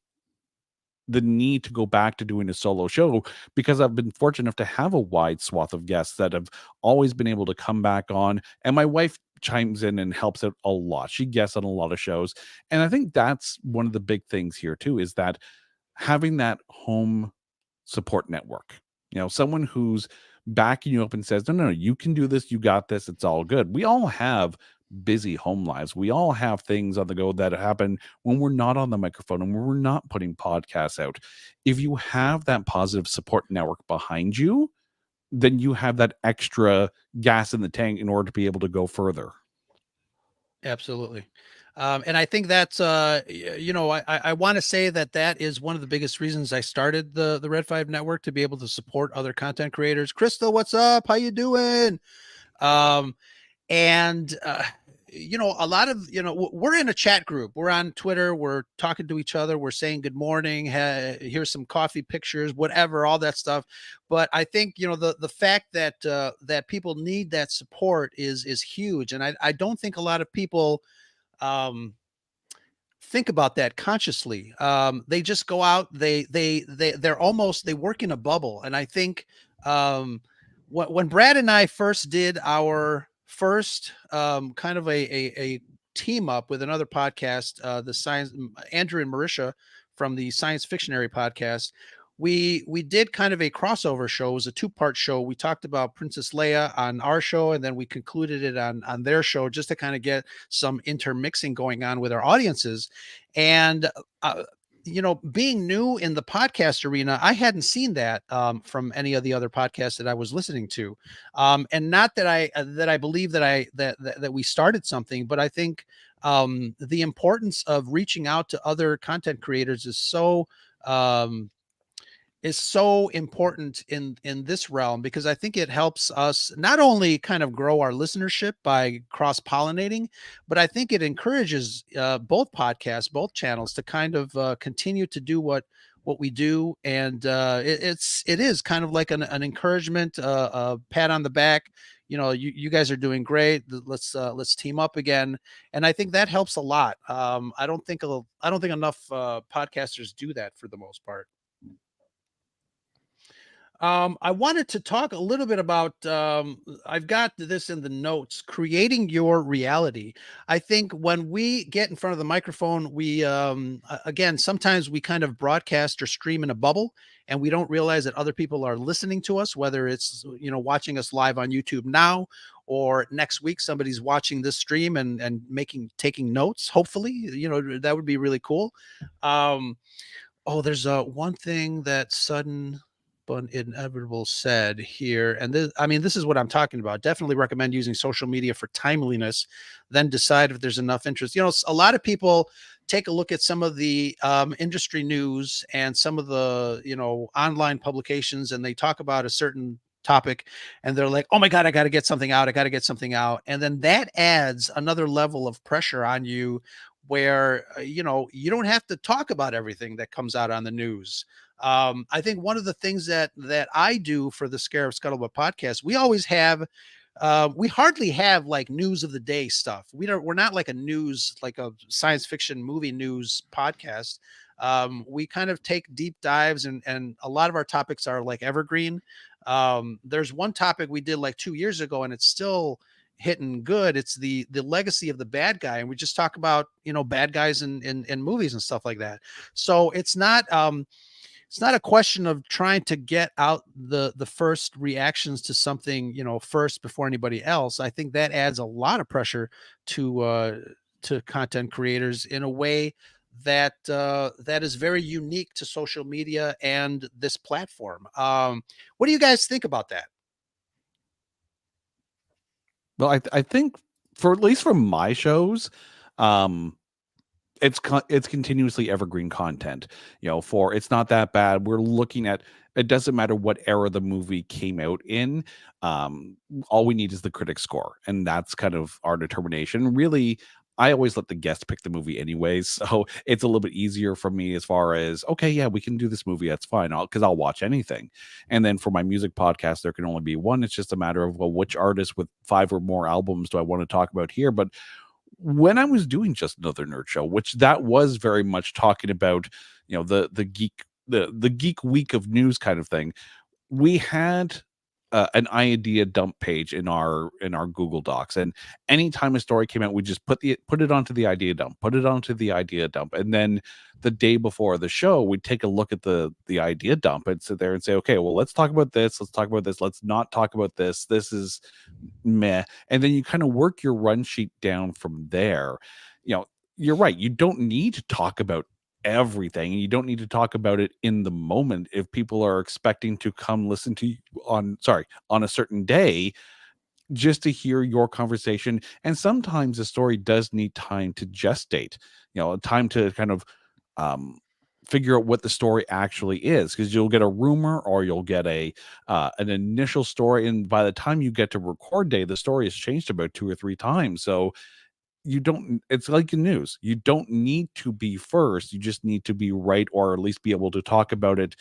need to go back to doing a solo show, because I've been fortunate enough to have a wide swath of guests that have always been able to come back on. And my wife chimes in and helps out a lot. She guests on a lot of shows. And I think that's one of the big things here too, is that having that home support network, someone who's backing you up and says, no, you can do this. You got this. It's all good. We all have busy home lives. We all have things on the go that happen when we're not on the microphone and when we're not putting podcasts out. If you have that positive support network behind you, then you have that extra gas in the tank in order to be able to go further. Absolutely. And I think that's, I want to say that is one of the biggest reasons I started the Red 5 Network, to be able to support other content creators. Crystal, what's up? How you doing? Um, and a lot of, we're in a chat group, we're on Twitter, we're talking to each other, we're saying good morning, here's some coffee pictures, whatever, all that stuff. But I think, the fact that that people need that support is huge, and I don't think a lot of people um think about that consciously. They just go out, they work in a bubble. And I think um, when Brad and I first did our first kind of a team up with another podcast, the science, Andrew and Marisha from the Science Fictionary podcast, we did kind of a crossover show. It was a 2-part show. We talked about Princess Leia on our show, and then we concluded it on their show, just to kind of get some intermixing going on with our audiences. And uh, being new in the podcast arena, I hadn't seen that from any of the other podcasts that I was listening to. And not that I believe that we started something, but I think the importance of reaching out to other content creators um, is so important in this realm, because I think it helps us not only kind of grow our listenership by cross-pollinating, but I think it encourages both podcasts, both channels, to kind of continue to do what we do. And it is kind of like an encouragement, a pat on the back. You guys are doing great. Let's team up again. And I think that helps a lot. I don't think enough podcasters do that for the most part. I wanted to talk a little bit about, I've got this in the notes, creating your reality. I think when we get in front of the microphone, again, sometimes we kind of broadcast or stream in a bubble, and we don't realize that other people are listening to us, whether it's, watching us live on YouTube now, or next week, somebody's watching this stream and taking notes. Hopefully, that would be really cool. Oh, there's one thing that Sudden but Inevitable said here, and this is what I'm talking about. Definitely recommend using social media for timeliness, then decide if there's enough interest. A lot of people take a look at some of the industry news and some of the online publications, and they talk about a certain topic, and they're like, oh my god, I got to get something out, and then that adds another level of pressure on you, where you don't have to talk about everything that comes out on the news. I think one of the things that I do for the Scarab Scuttlebutt podcast, we hardly have like news of the day stuff. We're not like a science fiction movie news podcast. We kind of take deep dives, and a lot of our topics are like evergreen. There's one topic we did like 2 years ago, and it's still hitting good. It's the legacy of the bad guy, and we just talk about bad guys in movies and stuff like that. So it's not a question of trying to get out the first reactions to something first before anybody else. I think that adds a lot of pressure to content creators in a way that that is very unique to social media and this platform. What do you guys think about that? Well, I think, for at least for my shows, it's continuously evergreen content. For It's Not That Bad, we're looking at, it doesn't matter what era the movie came out in. All we need is the critic score, and that's kind of our determination. Really, I always let the guest pick the movie anyways, so it's a little bit easier for me, as far as, okay, yeah, we can do this movie, that's fine, because I'll watch anything. And then for my music podcast, there can only be one. It's just a matter of, well, which artist with 5 or more albums do I want to talk about here? But when I was doing Just Another Nerd Show, which that was very much talking about, the geek week of news kind of thing, we had an idea dump page in our Google Docs, and anytime a story came out, we just put it onto the idea dump, and then the day before the show, we'd take a look at the idea dump and sit there and say, okay, well, let's talk about this, let's not talk about this is meh. And then you kind of work your run sheet down from there. You're right, you don't need to talk about everything, and you don't need to talk about it in the moment. If people are expecting to come listen to you on a certain day, just to hear your conversation. And sometimes the story does need time to gestate, time to kind of figure out what the story actually is, because you'll get a rumor or you'll get an initial story, and by the time you get to record day, the story has changed about 2 or 3 times. So it's like in news, you don't need to be first, you just need to be right, or at least be able to talk about it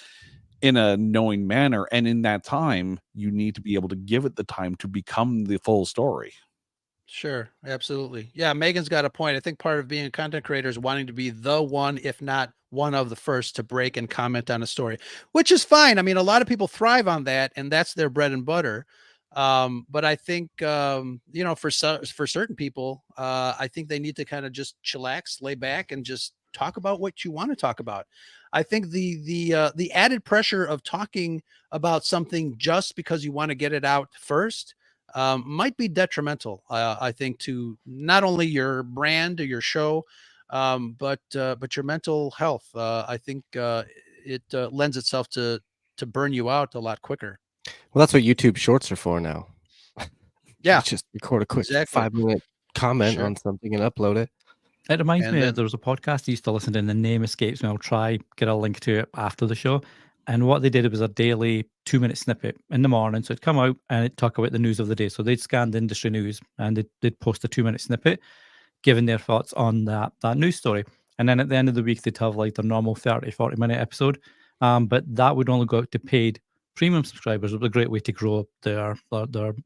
in a knowing manner, and in that time you need to be able to give it the time to become the full story. Sure, absolutely. Yeah, Megan's got a point. I think part of being a content creator is wanting to be the one, if not one of the first, to break and comment on a story, which is fine. I mean, a lot of people thrive on that, and that's their bread and butter. But I think for certain people, I think they need to kind of just chillax, lay back, and just talk about what you want to talk about. I think the added pressure of talking about something just because you want to get it out first might be detrimental, I think, to not only your brand or your show, but your mental health. I think it lends itself to burn you out a lot quicker. Well, that's what YouTube Shorts are for now. Yeah, You just record a quick exactly. 5-minute comment Sure. on something and upload it. It reminds And me then- there was a podcast I used to listen to, and the name escapes me. I'll try get a link to it after the show. And what they did was a daily 2-minute snippet in the morning. So it'd come out and it'd talk about the news of the day. So they'd scan the industry news and they'd post a 2-minute snippet, giving their thoughts on that news story. And then at the end of the week, they'd have like their normal 30, 40-minute episode. But that would only go out to paid premium subscribers. It was a great way to grow their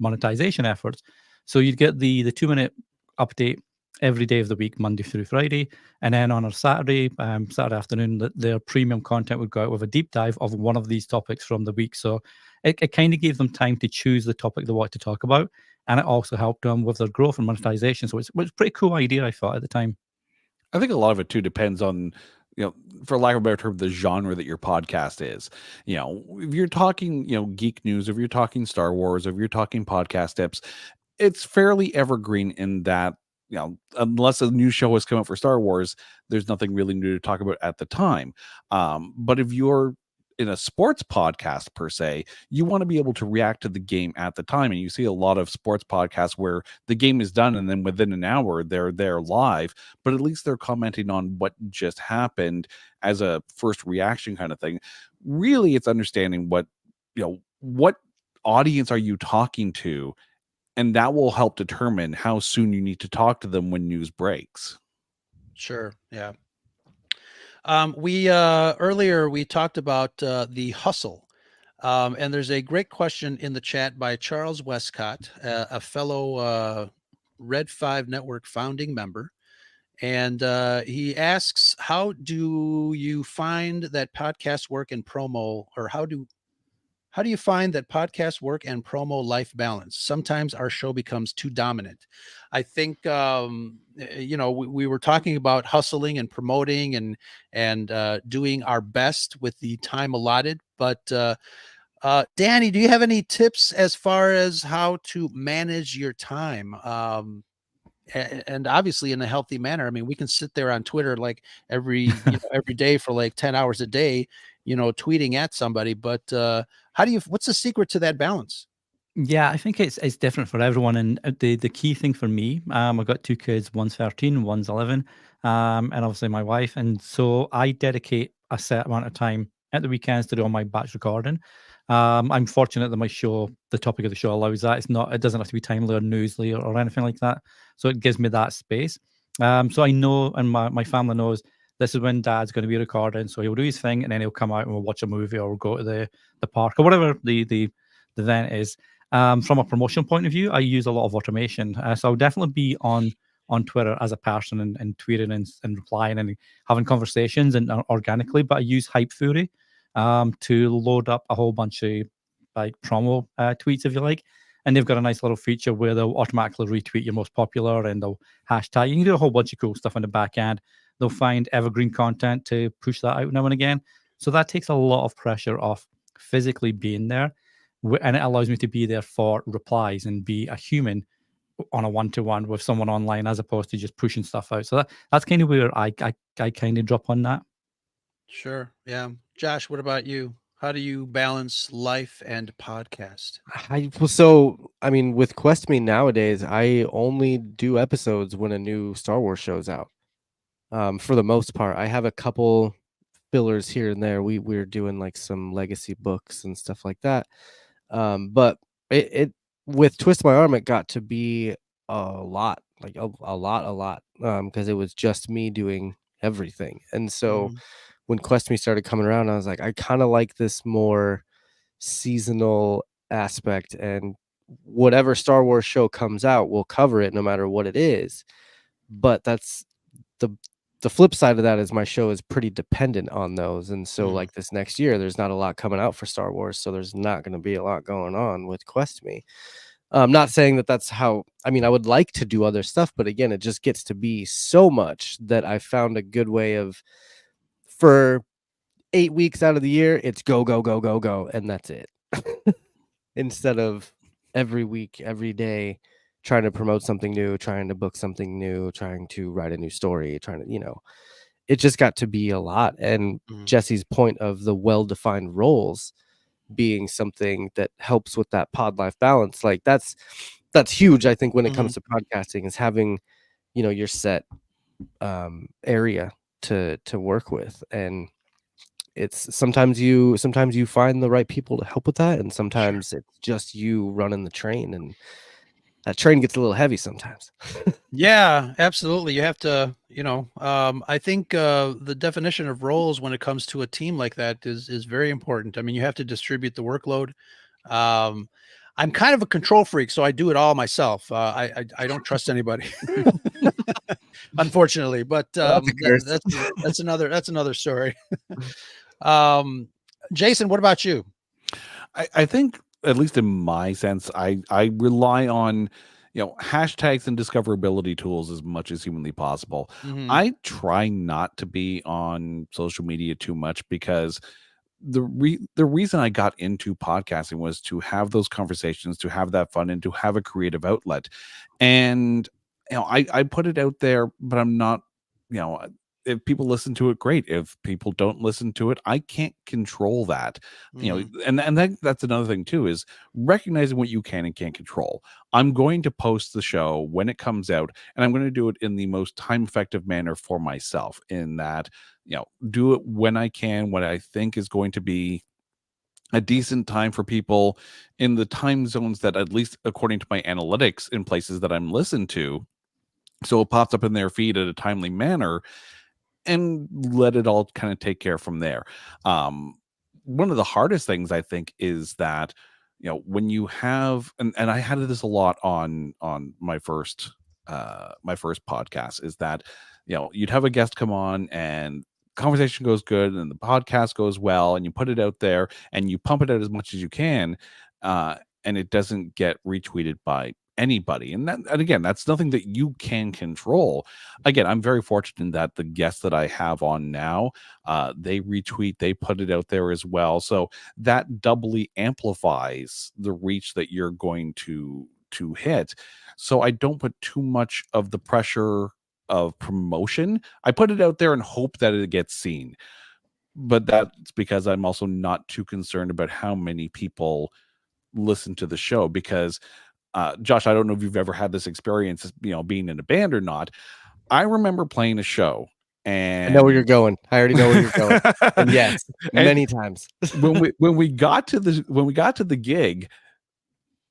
monetization efforts. So you'd get the 2-minute update every day of the week, Monday through Friday. And then on a Saturday afternoon, their premium content would go out with a deep dive of one of these topics from the week. So it kind of gave them time to choose the topic they want to talk about. And it also helped them with their growth and monetization. So it's a pretty cool idea, I thought, at the time. I think a lot of it too depends on, for lack of a better term, the genre that your podcast is. If you're talking, geek news, if you're talking Star Wars, if you're talking podcast tips, it's fairly evergreen in that, unless a new show has come out for Star Wars, there's nothing really new to talk about at the time. But if you're in a sports podcast per se, you want to be able to react to the game at the time. And you see a lot of sports podcasts where the game is done and then within an hour they're there live, but at least they're commenting on what just happened as a first reaction kind of thing. Really, it's understanding what audience are you talking to, and that will help determine how soon you need to talk to them when news breaks. Sure. Yeah. We earlier we talked about the hustle, and there's a great question in the chat by Charles Westcott, a fellow Red 5 Network founding member, and he asks, "How do you find that podcast work and promo, or how do you find that podcast work and promo life balance? Sometimes our show becomes too dominant." I think, we were talking about hustling and promoting and doing our best with the time allotted. But Danny, do you have any tips as far as how to manage your time? And obviously in a healthy manner. I mean, we can sit there on Twitter like every day for like 10 hours a day, tweeting at somebody. But what's the secret to that balance? Yeah, I think it's different for everyone. And the key thing for me, I've got 2 kids, one's 13, one's 11, and obviously my wife. And so I dedicate a set amount of time at the weekends to do all my batch recording. I'm fortunate that my show, the topic of the show allows that. It doesn't have to be timely or newsly or anything like that. So it gives me that space. So I know, and my family knows, this is when Dad's going to be recording. So he'll do his thing and then he'll come out and we'll watch a movie or we'll go to the park or whatever the event is. From a promotion point of view, I use a lot of automation. So I'll definitely be on Twitter as a person and tweeting and replying and having conversations and organically. But I use Hype Fury to load up a whole bunch of like promo tweets, if you like. And they've got a nice little feature where they'll automatically retweet your most popular and they'll hashtag. You can do a whole bunch of cool stuff on the back end. They'll find evergreen content to push that out now and again. So that takes a lot of pressure off physically being there. And it allows me to be there for replies and be a human on a one-to-one with someone online as opposed to just pushing stuff out. So that's kind of where I kind of drop on that. Sure. Yeah. Josh, what about you? How do you balance life and podcast? I mean, with Quest Me nowadays, I only do episodes when a new Star Wars show's out. For the most part, I have a couple fillers here and there. We're doing like some legacy books and stuff like that. But it with Twist My Arm, it got to be a lot, like a lot, because it was just me doing everything. And so Mhm. when Quest Me started coming around, I was like, I kind of like this more seasonal aspect, and whatever Star Wars show comes out, we'll cover it no matter what it is. But that's the the flip side of that is my show is pretty dependent on those. And so Mm. like this next year, there's not a lot coming out for Star Wars, so there's not going to be a lot going on with Quest Me. Not saying that that's how, I mean, I would like to do other stuff, but again, it just gets to be so much that I found a good way of, for 8 weeks out of the year, it's go, go, go, go, go, and that's it. Instead of every week, every day, trying to promote something new, trying to book something new, trying to write a new story, trying to, it just got to be a lot. And Mhm. Jesse's point of the well-defined roles being something that helps with that pod life balance, like that's huge. I think when it comes to podcasting, is having, your set area to work with. And it's sometimes you find the right people to help with that, and Sure. sometimes it's just you running the train, and that train gets a little heavy sometimes. Yeah, absolutely. You have to, I think the definition of roles when it comes to a team like that is very important. I mean, you have to distribute the workload. Um, I'm kind of a control freak, so I do it all myself. I don't trust anybody, unfortunately. But That's a curse. that's another story. Um, Jason, what about you? I think, at least in my sense, I rely on, hashtags and discoverability tools as much as humanly possible. Mhm. I try not to be on social media too much, because the reason I got into podcasting was to have those conversations, to have that fun, and to have a creative outlet. And I put it out there, but I'm not, you know, if people listen to it, great. If people don't listen to it, I can't control that. Mhm. And that's another thing too, is recognizing what you can and can't control. I'm going to post the show when it comes out, and I'm going to do it in the most time effective manner for myself, in that, do it when I can, what I think is going to be a decent time for people in the time zones that, at least according to my analytics, in places that I'm listened to. So it pops up in their feed at a timely manner, and let it all kind of take care from there. Um, One of the hardest things, I think, is that, when you have, and I had this a lot on my first podcast, is that, you'd have a guest come on, and conversation goes good, and the podcast goes well, and you put it out there, and you pump it out as much as you can, uh, and it doesn't get retweeted by anybody. And again, that's nothing that you can control. Again, I'm very fortunate in that the guests that I have on now, they retweet, they put it out there as well. So that doubly amplifies the reach that you're going to hit. So I don't put too much of the pressure of promotion. I put it out there and hope that it gets seen. But that's because I'm also not too concerned about how many people listen to the show, because Josh, I don't know if you've ever had this experience, being in a band or not. I remember playing a show, I know where you're and going. I already know where you're going. And yes, and many times. when we got to the gig,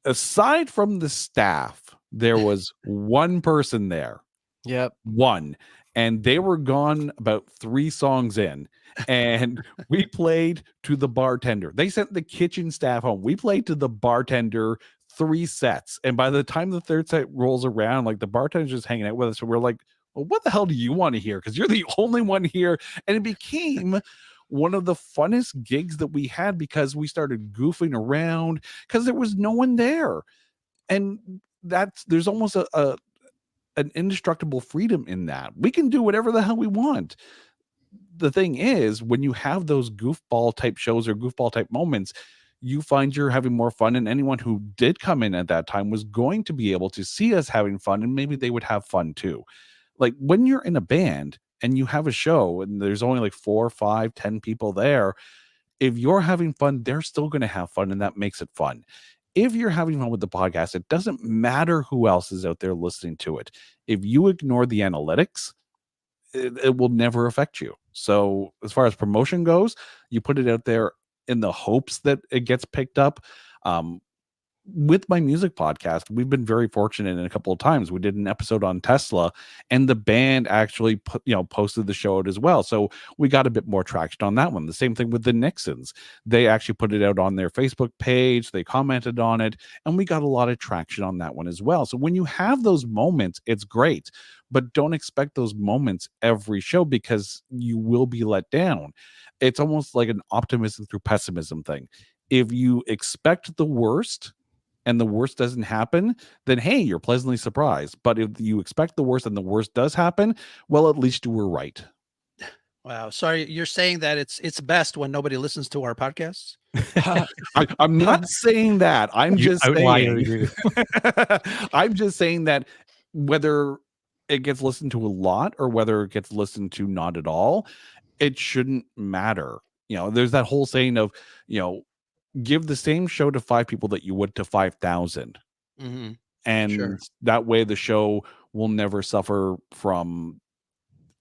aside from the staff, there was one person there. Yep. One. And they were gone about 3 songs in, and we played to the bartender. They sent the kitchen staff home. We played to the bartender 3 sets, and by the time the 3rd set rolls around, like, the bartender's just hanging out with us, and we're like, "Well, what the hell do you wanna hear? Because you're the only one here." And it became one of the funnest gigs that we had, because we started goofing around, because there was no one there. And there's almost an indestructible freedom in that. We can do whatever the hell we want. The thing is, when you have those goofball type shows or goofball type moments, you find you're having more fun, and anyone who did come in at that time was going to be able to see us having fun, and maybe they would have fun too. Like, when you're in a band and you have a show and there's only like 4, 5, 10 people there, If you're having fun, they're still going to have fun, and that makes it fun. If you're having fun with the podcast, it doesn't matter who else is out there listening to it. If you ignore the analytics, it will never affect you. So as far as promotion goes, you put it out there in the hopes that it gets picked up. With my music podcast, we've been very fortunate in a couple of times. We did an episode on Tesla, and the band actually posted the show out as well. So we got a bit more traction on that one. The same thing with the Nixons. They actually put it out on their Facebook page. They commented on it, and we got a lot of traction on that one as well. So when you have those moments, it's great, but don't expect those moments every show because you will be let down. It's almost like an optimism through pessimism thing. If you expect the worst and the worst doesn't happen, then hey, you're pleasantly surprised. But if you expect the worst and the worst does happen, well, at least you were right. Wow. Sorry, you're saying that it's best when nobody listens to our podcasts? I'm not saying that. I'm just outlier, saying. I'm just saying that whether it gets listened to a lot or whether it gets listened to not at all, it shouldn't matter. There's that whole saying of, give the same show to 5 people that you would to 5,000. Mm-hmm. And Sure. that way the show will never suffer from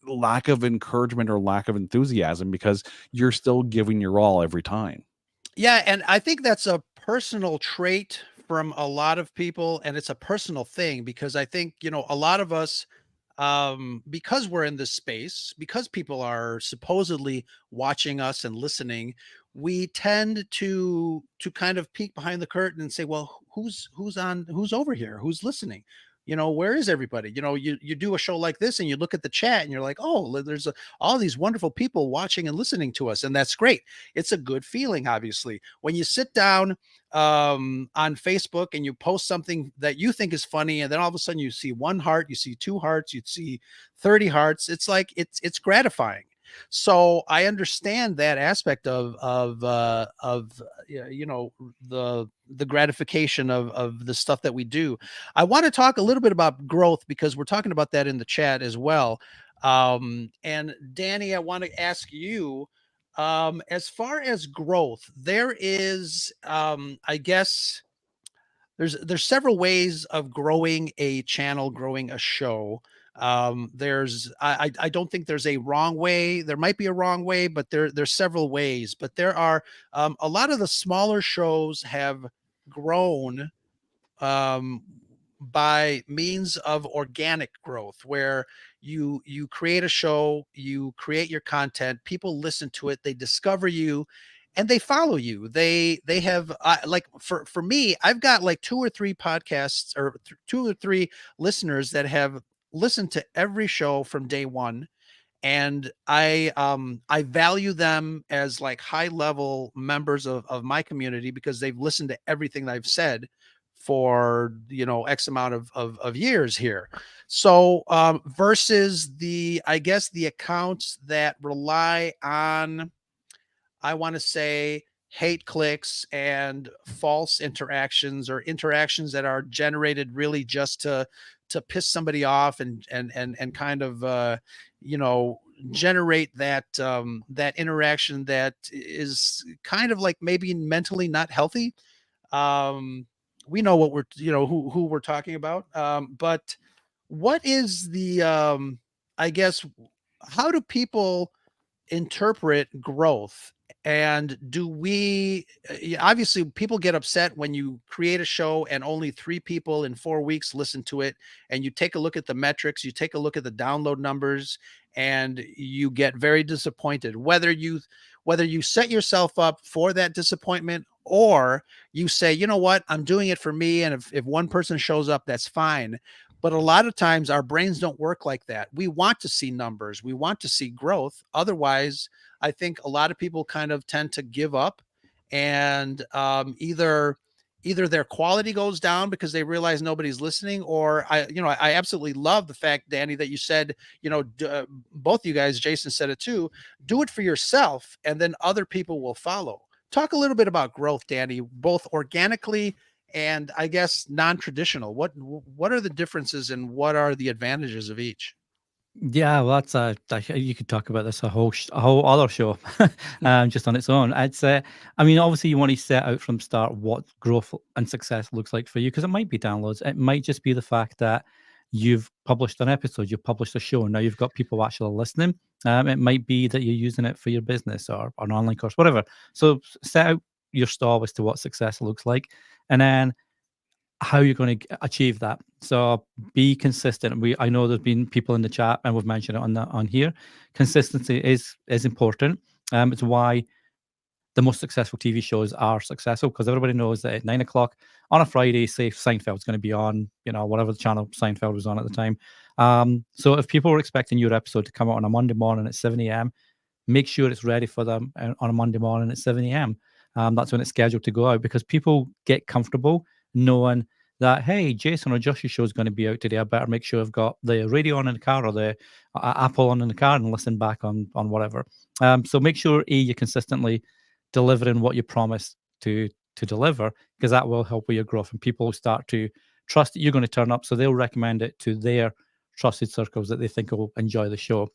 lack of encouragement or lack of enthusiasm because you're still giving your all every time. Yeah, and I think that's a personal trait from a lot of people, and it's a personal thing because I think, a lot of us, because we're in this space, because people are supposedly watching us and listening, we tend to kind of peek behind the curtain and say, well, who's over here, who's listening, where is everybody? You do a show like this and you look at the chat and you're like, oh, there's all these wonderful people watching and listening to us, and that's great. It's a good feeling. Obviously, when you sit down on Facebook and you post something that you think is funny, and then all of a sudden you see 1 heart, you see 2 hearts, you see 30 hearts, it's like it's gratifying. So I understand that aspect of the gratification of the stuff that we do. I want to talk a little bit about growth because we're talking about that in the chat as well. And Danny, I want to ask you, as far as growth, there is, I guess, there's several ways of growing a channel, growing a show. I don't think there's a wrong way. There might be a wrong way, but there's several ways. But there are, a lot of the smaller shows have grown um, by means of organic growth, where you create a show, you create your content, people listen to it, they discover you, and they follow you. They have, like, for me, I've got like 2 or 3 podcasts, or 2 or 3 listeners that have listened to every show from day one, and I value them as like high level members of my community because they've listened to everything that I've said for X amount of years here. So versus I guess the accounts that rely on, I want to say, hate clicks and false interactions, or interactions that are generated really just to piss somebody off and kind of generate that interaction that is kind of like maybe mentally not healthy. um we know what we're who we're talking about. But what is the I guess, how do people interpret growth? And do we, obviously people get upset when you create a show and only 3 people in 4 weeks listen to it, and you take a look at the metrics, you take a look at the download numbers, and you get very disappointed, whether you set yourself up for that disappointment, or you say, you know what, I'm doing it for me, and if 1 person shows up, that's fine. But a lot of times our brains don't work like that. We want to see numbers, we want to see growth. Otherwise, I think a lot of people kind of tend to give up, and either their quality goes down because they realize nobody's listening, or I absolutely love the fact, Danny, that you said, both you guys, Jason said it too, do it for yourself, and then other people will follow. Talk a little bit about growth, Danny, both organically and I guess non-traditional. What are the differences and what are the advantages of each? Yeah, well, you could talk about this a whole other show, just on its own. I mean, obviously, you want to set out from start what growth and success looks like for you, because it might be downloads. It might just be the fact that you've published an episode, you've published a show, and now you've got people actually listening. It might be that you're using it for your business or an online course, whatever. So set out your stall as to what success looks like, and then how you're going to achieve that. So be consistent. I know there's been people in the chat, and we've mentioned it on here. Consistency is important. It's why the most successful TV shows are successful, because everybody knows that at 9 o'clock on a Friday, say Seinfeld's going to be on, whatever the channel Seinfeld was on at the time. So if people were expecting your episode to come out on a Monday morning at 7 a.m., make sure it's ready for them on a Monday morning at 7 a.m. That's when it's scheduled to go out, because people get comfortable knowing that, hey, Jason or Josh's show is going to be out today. I better make sure I've got the radio on in the car, or the Apple on in the car, and listen back on whatever. So make sure you're consistently delivering what you promise to deliver, because that will help with your growth, and people will start to trust that you're going to turn up, so they'll recommend it to their trusted circles that they think will enjoy the show.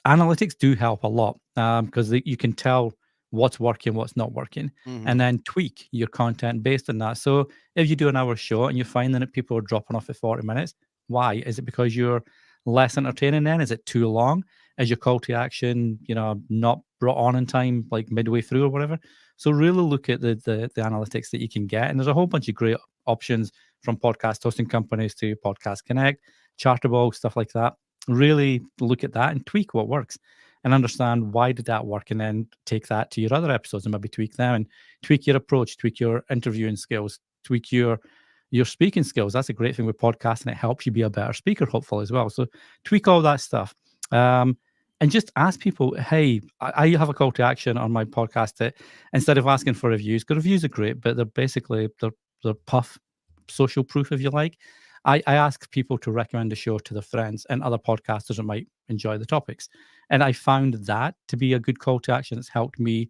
Analytics do help a lot, because you can tell what's working, what's not working, and then tweak your content based on that. So if you do an hour show and you're finding that people are dropping off at 40 minutes, why? Is it because you're less entertaining then? Is it too long? Is your call to action, not brought on in time, like midway through or whatever? So really look at the analytics that you can get. And there's a whole bunch of great options, from podcast hosting companies to Podcast Connect, Chartable, stuff like that. Really look at that and tweak what works, and understand why did that work, and then take that to your other episodes and maybe tweak them, and tweak your approach, tweak your interviewing skills, tweak your speaking skills. That's a great thing with podcasting. It helps you be a better speaker, hopefully, as well. So tweak all that stuff. And just ask people, hey, I have a call to action on my podcast that instead of asking for reviews, because reviews are great, but they're basically they're puff social proof, if you like. I ask people to recommend the show to their friends and other podcasters that might enjoy the topics. And I found that to be a good call to action. It's helped me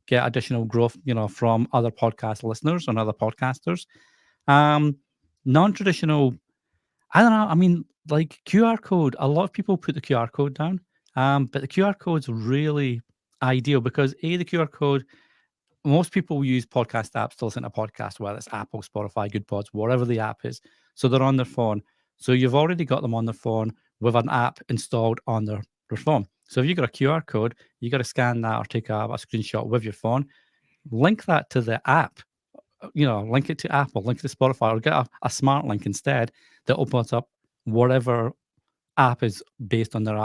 get additional growth, from other podcast listeners and other podcasters. Non-traditional, I don't know. I mean, like QR code, a lot of people put the QR code down. But the QR code's really ideal, because the QR code, most people use podcast apps to listen to podcasts, whether it's Apple, Spotify, Good Pods, whatever the app is. So they're on their phone. So you've already got them on their phone with an app installed on their phone. So if you've got a QR code, you got to scan that or take a screenshot with your phone, link that to the app, link it to Apple, link it to Spotify, or get a smart link instead that opens up whatever app is based on their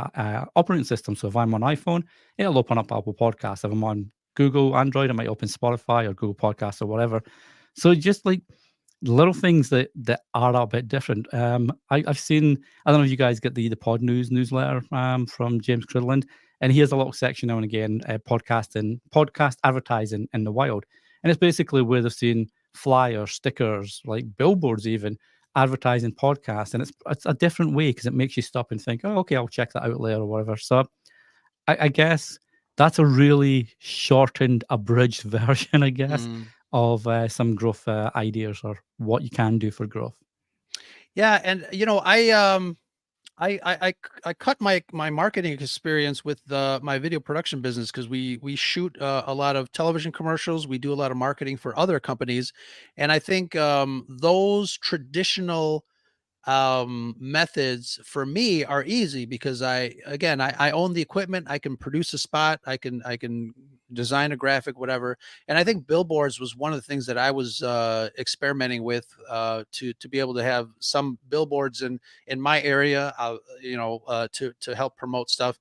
operating system. So if I'm on iPhone, it'll open up Apple Podcasts. If I'm on Google Android, it might open Spotify or Google Podcasts or whatever. So just like little things that are a bit different. I've seen, I don't know if you guys get the Pod News newsletter from James Cridland, and he has a little section now and again, podcast advertising in the wild. And it's basically where they've seen flyers, stickers, like billboards even, advertising podcasts. And it's a different way, because it makes you stop and think, oh, okay, I'll check that out later or whatever. So I guess that's a really shortened, abridged version, I guess, of some growth ideas, or what you can do for growth. Yeah, and I cut my marketing experience with my video production business, because we shoot a lot of television commercials. We do a lot of marketing for other companies, and I think those traditional methods for me are easy, because I own the equipment. I can produce a spot. I can design a graphic, whatever. And I think billboards was one of the things that I was experimenting with to be able to have some billboards in my area, to help promote stuff.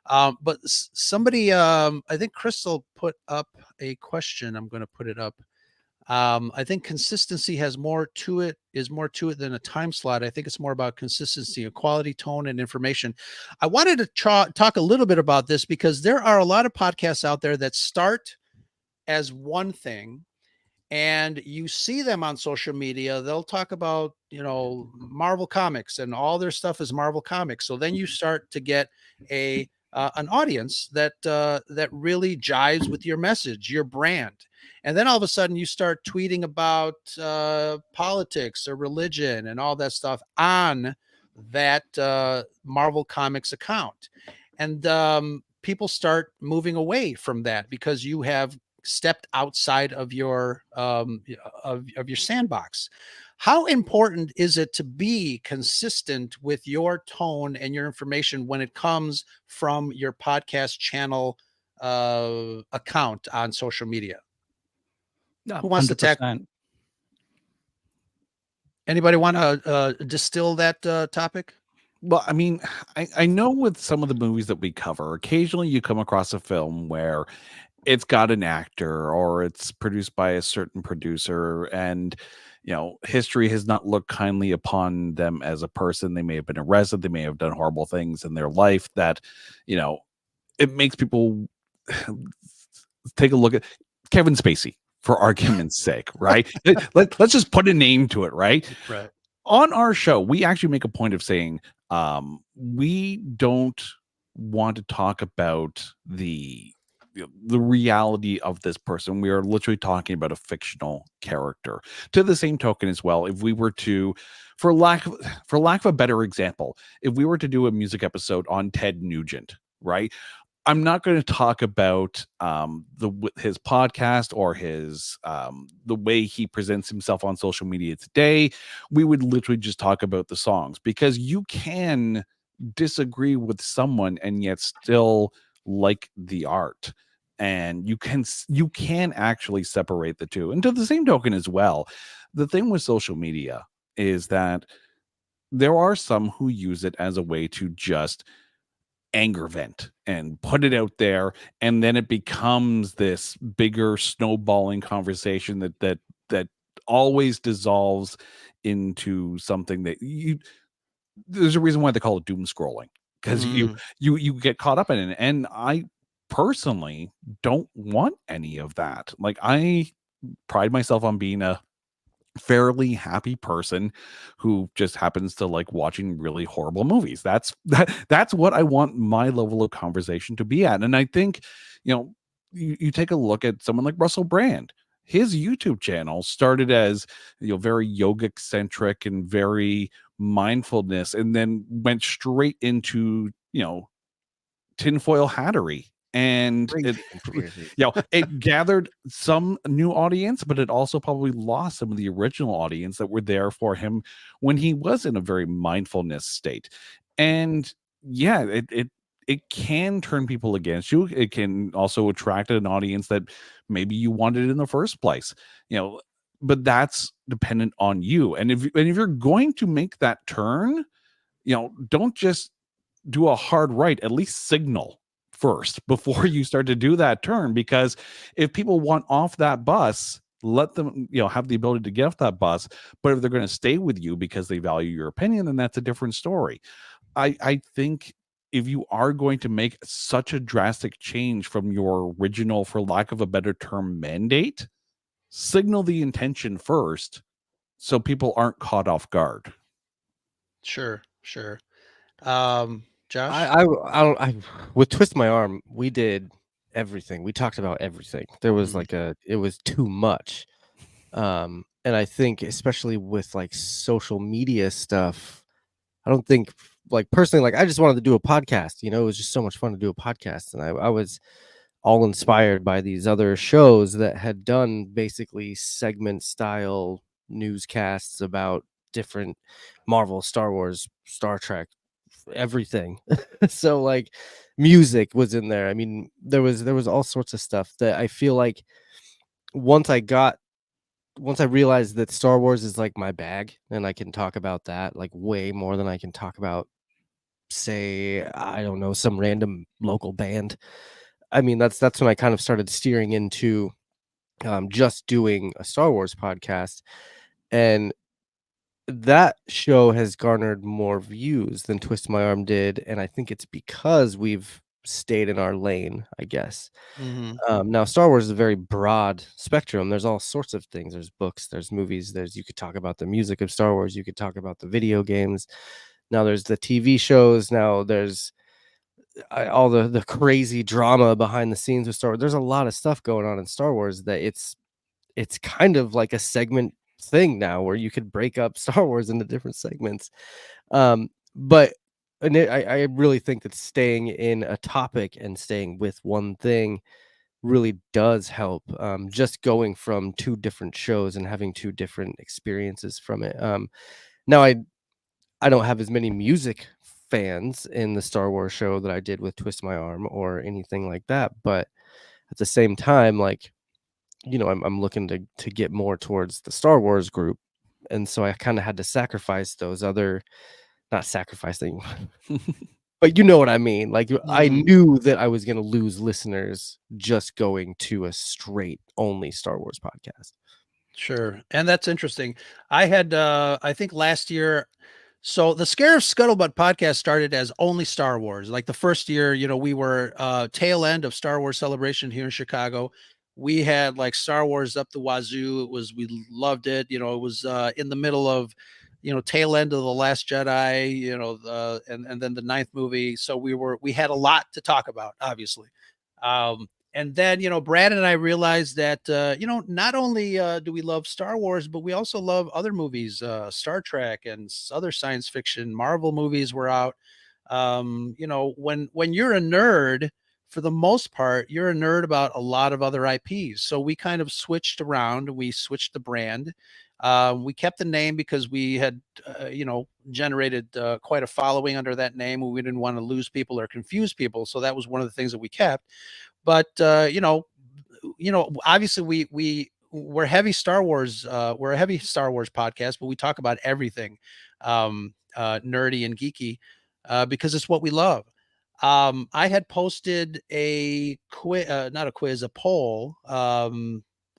But somebody, I think Crystal put up a question. I'm going to put it up. I think consistency is more to it than a time slot. I think it's more about consistency, a quality, tone, and information. I wanted to talk a little bit about this, because there are a lot of podcasts out there that start as one thing, and you see them on social media. They'll talk about, Marvel Comics, and all their stuff is Marvel Comics. So then you start to get an audience that really jives with your message, your brand. And then all of a sudden you start tweeting about politics or religion and all that stuff on that Marvel Comics account, and people start moving away from that because you have stepped outside of your of your sandbox. How important is it to be consistent with your tone and your information when it comes from your podcast channel account on social media? Yeah, Who wants to tackle? 100%. Anybody want to distill that topic? Well, I mean, I know with some of the movies that we cover, occasionally you come across a film where it's got an actor or it's produced by a certain producer, and history has not looked kindly upon them as a person. They may have been arrested, they may have done horrible things in their life that it makes people take a look at Kevin Spacey, for argument's sake, right? Let's just put a name to it, right? Right. On our show, we actually make a point of saying we don't want to talk about the reality of this person. We are literally talking about a fictional character. To the same token as well, if we were to, for lack of a better example, if we were to do a music episode on Ted Nugent, right? I'm not going to talk about his podcast or his the way he presents himself on social media today. We would literally just talk about the songs, because you can disagree with someone and yet still like the art, and you can actually separate the two. And to the same token as well, the thing with social media is that there are some who use it as a way to just anger vent and put it out there, and then it becomes this bigger snowballing conversation that always dissolves into something that there's a reason why they call it doom scrolling, because you get caught up in it. And I personally don't want any of that. Like, I pride myself on being a fairly happy person who just happens to like watching really horrible movies. That's what I want my level of conversation to be at. And I think, you take a look at someone like Russell Brand. His YouTube channel started as very yogic centric and very mindfulness, and then went straight into tinfoil hattery. And it gathered some new audience, but it also probably lost some of the original audience that were there for him when he was in a very mindfulness state. And yeah, it can turn people against you. It can also attract an audience that maybe you wanted in the first place, but that's dependent on you. And if you're going to make that turn, don't just do a hard right, at least signal first before you start to do that turn. Because if people want off that bus, let them have the ability to get off that bus. But if they're going to stay with you because they value your opinion, then that's a different story. I think if you are going to make such a drastic change from your original, for lack of a better term, mandate, signal the intention first so people aren't caught off guard. Sure. Josh? I with Twist My Arm, we did everything. We talked about everything. There was it was too much. And I think especially with like social media stuff, I don't think, like, personally, like, I just wanted to do a podcast, it was just so much fun to do a podcast. And I was all inspired by these other shows that had done basically segment style newscasts about different Marvel, Star Wars, Star Trek, everything. So like music was in there. I mean, there was all sorts of stuff that I feel like once I realized that Star Wars is like my bag and I can talk about that like way more than I can talk about, say, I don't know, some random local band. I mean, that's when I kind of started steering into just doing a Star Wars podcast. And that show has garnered more views than Twist My Arm did. And I think it's because we've stayed in our lane, I guess. Now, Star Wars is a very broad spectrum. There's all sorts of things. There's books, there's movies, you could talk about the music of Star Wars, you could talk about the video games. Now there's the TV shows. Now there's all the crazy drama behind the scenes with Star Wars. There's a lot of stuff going on in Star Wars that it's kind of like a segment thing now where you could break up Star Wars into different segments. but I really think that staying in a topic and staying with one thing really does help. Just going from two different shows and having two different experiences from it. Now I don't have as many music fans in the Star Wars show that I did with Twist My Arm or anything like that, but at the same time, like, I'm looking to get more towards the Star Wars group, and so I kind of had to sacrifice those other, not sacrificing, but you know what I mean. Like, I knew that I was going to lose listeners just going to a straight only Star Wars podcast. Sure. And that's interesting. I had, I think last year, so the Scare of Scuttlebutt podcast started as only Star Wars. Like the first year, we were tail end of Star Wars Celebration here in Chicago. We had like Star Wars up the wazoo. We loved it. It was in the middle of, tail end of The Last Jedi, and then the ninth movie. So we had a lot to talk about, obviously. And then, Brad and I realized that, not only do we love Star Wars, but we also love other movies, Star Trek and other science fiction. Marvel movies were out. When you're a nerd, for the most part, you're a nerd about a lot of other IPs. So we kind of switched around. We switched the brand. We kept the name because we had, generated quite a following under that name. We didn't want to lose people or confuse people. So that was one of the things that we kept. But obviously we're heavy Star Wars. We're a heavy Star Wars podcast, but we talk about everything nerdy and geeky because it's what we love. I had posted a quiz, not a quiz, a poll.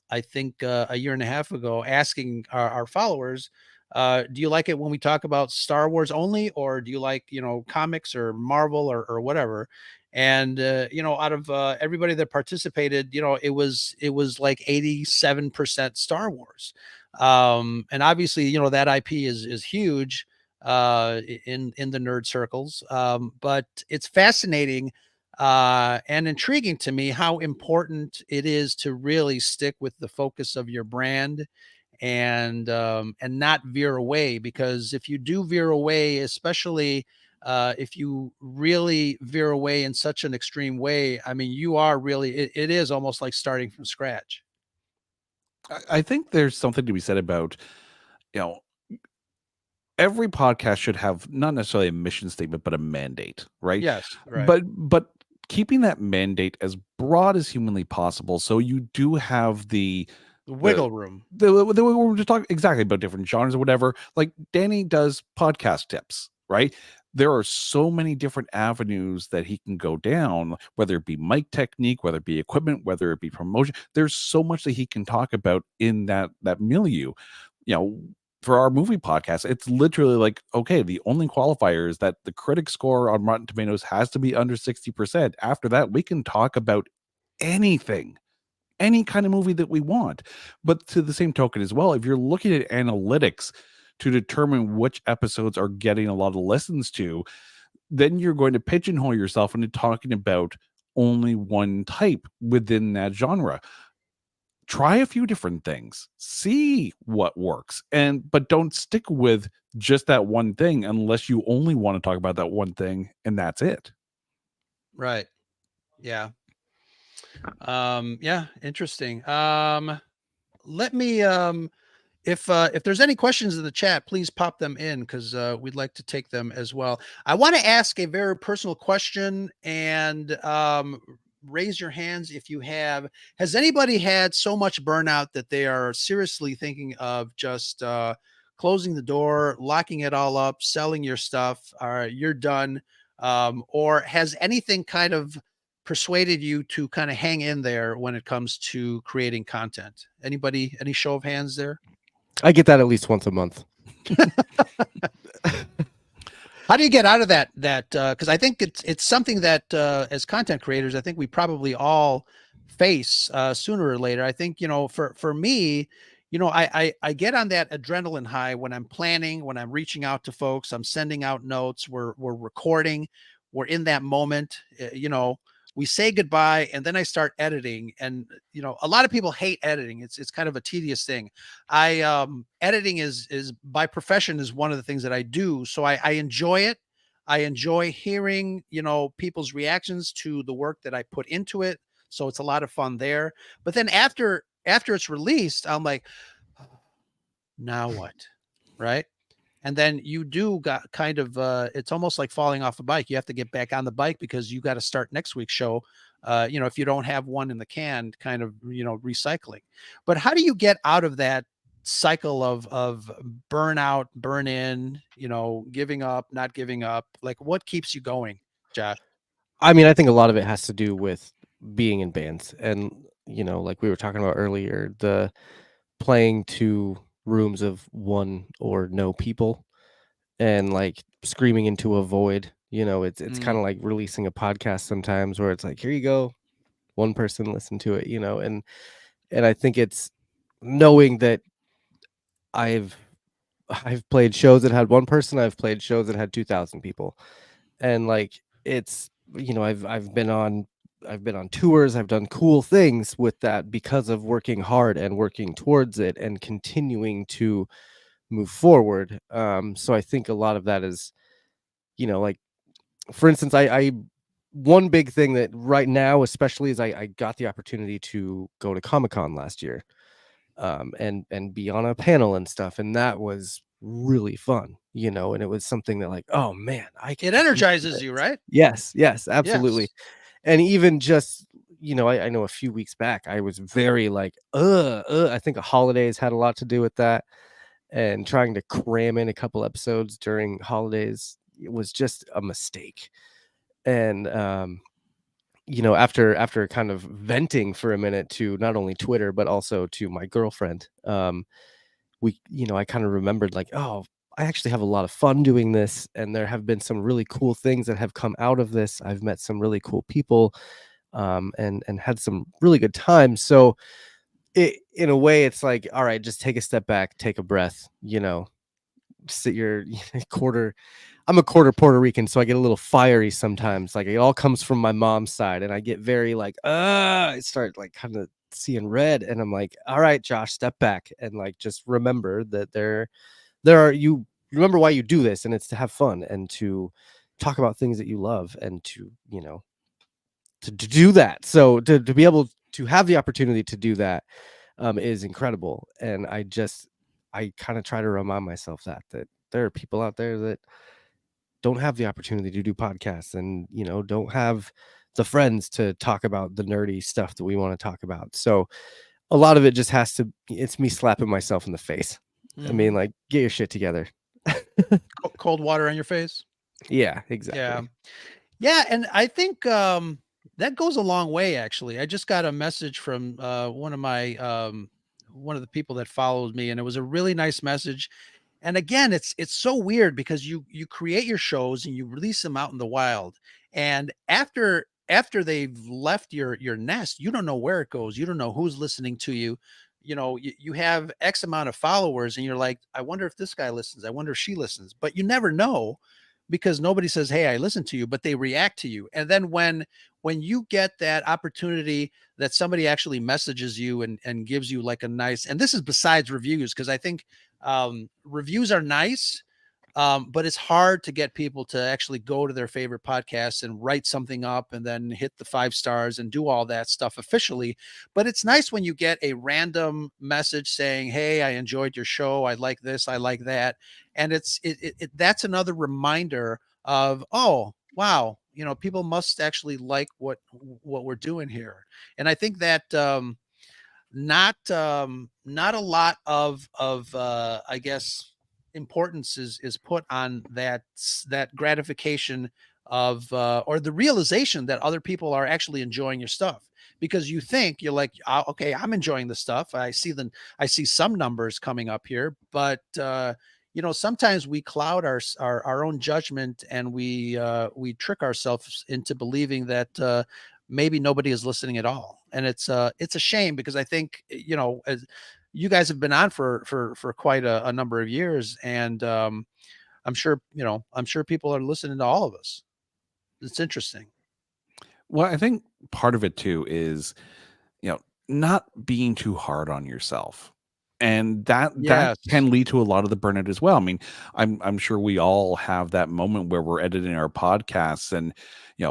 I think a year and a half ago, asking our followers, do you like it when we talk about Star Wars only, or do you like comics or Marvel or whatever? And out of everybody that participated, it was like 87% Star Wars. And obviously, that IP is huge in the nerd circles. But it's fascinating and intriguing to me how important it is to really stick with the focus of your brand and not veer away, because if you do veer away, especially if you really veer away in such an extreme way, I mean, you are really, it is almost like starting from scratch. I think there's something to be said about, you know, every podcast should have not necessarily a mission statement, but a mandate, right? Yes, right. But keeping that mandate as broad as humanly possible, so you do have the wiggle room. we were just talking exactly about different genres or whatever. Like Danny does podcast tips, right? There are so many different avenues that he can go down, whether it be mic technique, whether it be equipment, whether it be promotion. There's so much that he can talk about in that milieu. For our movie podcast, it's literally like, okay, the only qualifier is that the critic score on Rotten Tomatoes has to be under 60%. After that, we can talk about anything, any kind of movie that we want. But to the same token as well, if you're looking at analytics to determine which episodes are getting a lot of listens to, then you're going to pigeonhole yourself into talking about only one type within that genre. Try a few different things, see what works, but don't stick with just that one thing unless you only want to talk about that one thing and that's it. Right. Yeah. Yeah. Interesting. Let me, if there's any questions in the chat, please pop them in, because we'd like to take them as well. I want to ask a very personal question, and raise your hands if you have. Has anybody had so much burnout that they are seriously thinking of just closing the door, locking it all up, selling your stuff, you're done? Or has anything kind of persuaded you to kind of hang in there when it comes to creating content? Anybody, any show of hands there? I get that at least once a month. How do you get out of that? Because I think it's something that as content creators, I think we probably all face sooner or later. I think, for me, I get on that adrenaline high when I'm planning, when I'm reaching out to folks, I'm sending out notes, we're recording, we're in that moment. We say goodbye, and then I start editing. And a lot of people hate editing. It's kind of a tedious thing. Editing is by profession is one of the things that I do, so I enjoy it. I enjoy hearing, people's reactions to the work that I put into it. So it's a lot of fun there. But then after it's released, I'm like, now what? Right. And then you do got kind of it's almost like falling off a bike. You have to get back on the bike because you got to start next week's show. If you don't have one in the can, kind of, recycling. But how do you get out of that cycle of burnout, burn in, giving up, not giving up? Like, what keeps you going, Josh? I mean, I think a lot of it has to do with being in bands, and like we were talking about earlier, the playing to rooms of one or no people and like screaming into a void. It's kind of like releasing a podcast sometimes, where it's like, here you go, one person listen to it, and I think it's knowing that I've played shows that had one person, I've played shows that had 2,000 people, and like it's I've been on tours, I've done cool things with that because of working hard and working towards it and continuing to move forward. So I think a lot of that is, like, for instance, I one big thing that right now especially is I got the opportunity to go to Comic-Con last year, and be on a panel and stuff, and that was really fun, and it was something that, like, oh man, I It can do energizes this. you, right? Yes, absolutely. Yes. And even just, I know a few weeks back I was very like, I think the holidays had a lot to do with that, and trying to cram in a couple episodes during holidays, it was just a mistake. And after kind of venting for a minute to not only Twitter but also to my girlfriend, I kind of remembered, like, oh, I actually have a lot of fun doing this, and there have been some really cool things that have come out of this. I've met some really cool people, and had some really good times. So in a way, it's like, all right, just take a step back, take a breath, sit your quarter. I'm a quarter Puerto Rican, so I get a little fiery sometimes. Like, it all comes from my mom's side, and I get very like, I start like kind of seeing red, and I'm like, all right, Josh, step back and like just remember that there are you remember why you do this, and it's to have fun and to talk about things that you love, and to to do that. So to be able to have the opportunity to do that, is incredible. And I kind of try to remind myself that there are people out there that don't have the opportunity to do podcasts, and don't have the friends to talk about the nerdy stuff that we want to talk about. So a lot of it just it's me slapping myself in the face. I mean, like, get your shit together. Cold water on your face. Yeah, exactly. Yeah. Yeah, and I think that goes a long way. Actually, I just got a message from one of the people that follows me, and it was a really nice message. And again, it's so weird because you create your shows and you release them out in the wild, and after they've left your nest, you don't know where it goes. You don't know who's listening to you. You have X amount of followers, and you're like, I wonder if this guy listens. I wonder if she listens. But you never know, because nobody says, hey, I listen to you, but they react to you. And then when you get that opportunity that somebody actually messages you and gives you like a nice, and this is besides reviews, because I think reviews are nice, but it's hard to get people to actually go to their favorite podcasts and write something up and then hit the 5 stars and do all that stuff officially. But it's nice when you get a random message saying, hey, I enjoyed your show, I like this, I like that. And that's another reminder of, oh wow, people must actually like what we're doing here. And I think that not a lot of I guess importance is put on that gratification of or the realization that other people are actually enjoying your stuff, because you're like, oh, okay, I'm enjoying the stuff, I see some numbers coming up here, but sometimes we cloud our own judgment, and we trick ourselves into believing that maybe nobody is listening at all. And it's a shame, because I think, as you guys have been on for quite a number of years, and I'm sure people are listening to all of us. It's interesting. Well, I think part of it too is, not being too hard on yourself. And that Yes. can lead to a lot of the burnout as well. I mean, I'm sure we all have that moment where we're editing our podcasts and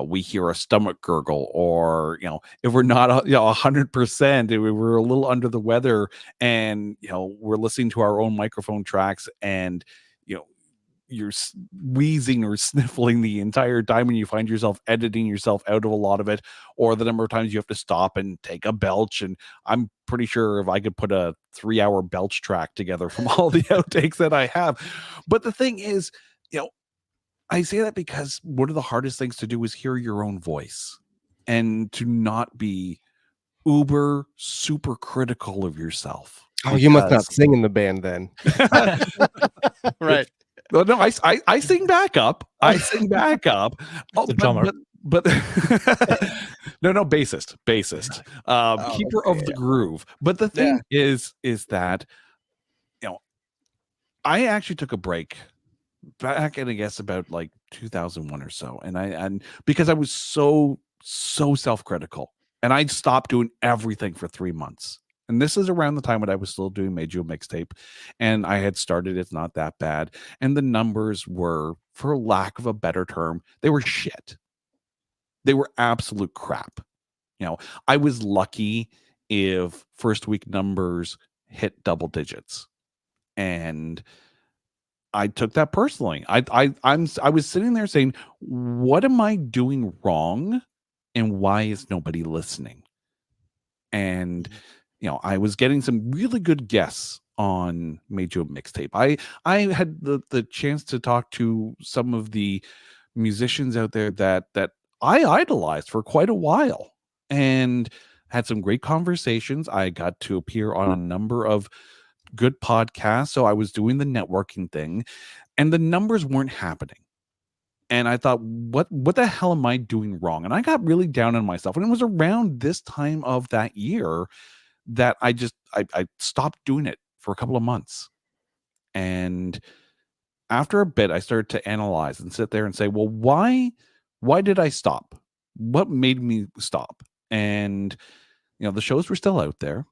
we hear a stomach gurgle, or if we're not 100%, if we're a little under the weather, and we're listening to our own microphone tracks, and you know you're wheezing or sniffling the entire time, and you find yourself editing yourself out of a lot of it, or the number of times you have to stop and take a belch. And I'm pretty sure if I could put a 3-hour belch track together from all the outtakes that I have. But the thing is, I say that because one of the hardest things to do is hear your own voice, and to not be uber super critical of yourself. Oh, you must not sing in the band then. Right. Well, no, I sing back up. I sing back up. The drummer. But no, bassist, keeper of the groove. But the thing is that I actually took a break back in, I guess, about like 2001 or so, and because I was so self-critical, and I stopped doing everything for 3 months. And this is around the time when I was still doing Made You a Mixtape, and I had started It's Not That Bad, and the numbers were, for lack of a better term, they were shit. They were absolute crap. I was lucky if first week numbers hit double digits, and I took that personally. I was sitting there saying, what am I doing wrong, and why is nobody listening? And I was getting some really good guests on Made You a Mixtape. I had the chance to talk to some of the musicians out there that I idolized for quite a while, and had some great conversations. I got to appear on a number of good podcasts, so I was doing the networking thing, and the numbers weren't happening. And I thought, what the hell am I doing wrong? And I got really down on myself. And it was around this time of that year that I stopped doing it for a couple of months. And after a bit, I started to analyze and sit there and say, well, why did I stop? What made me stop? And the shows were still out there.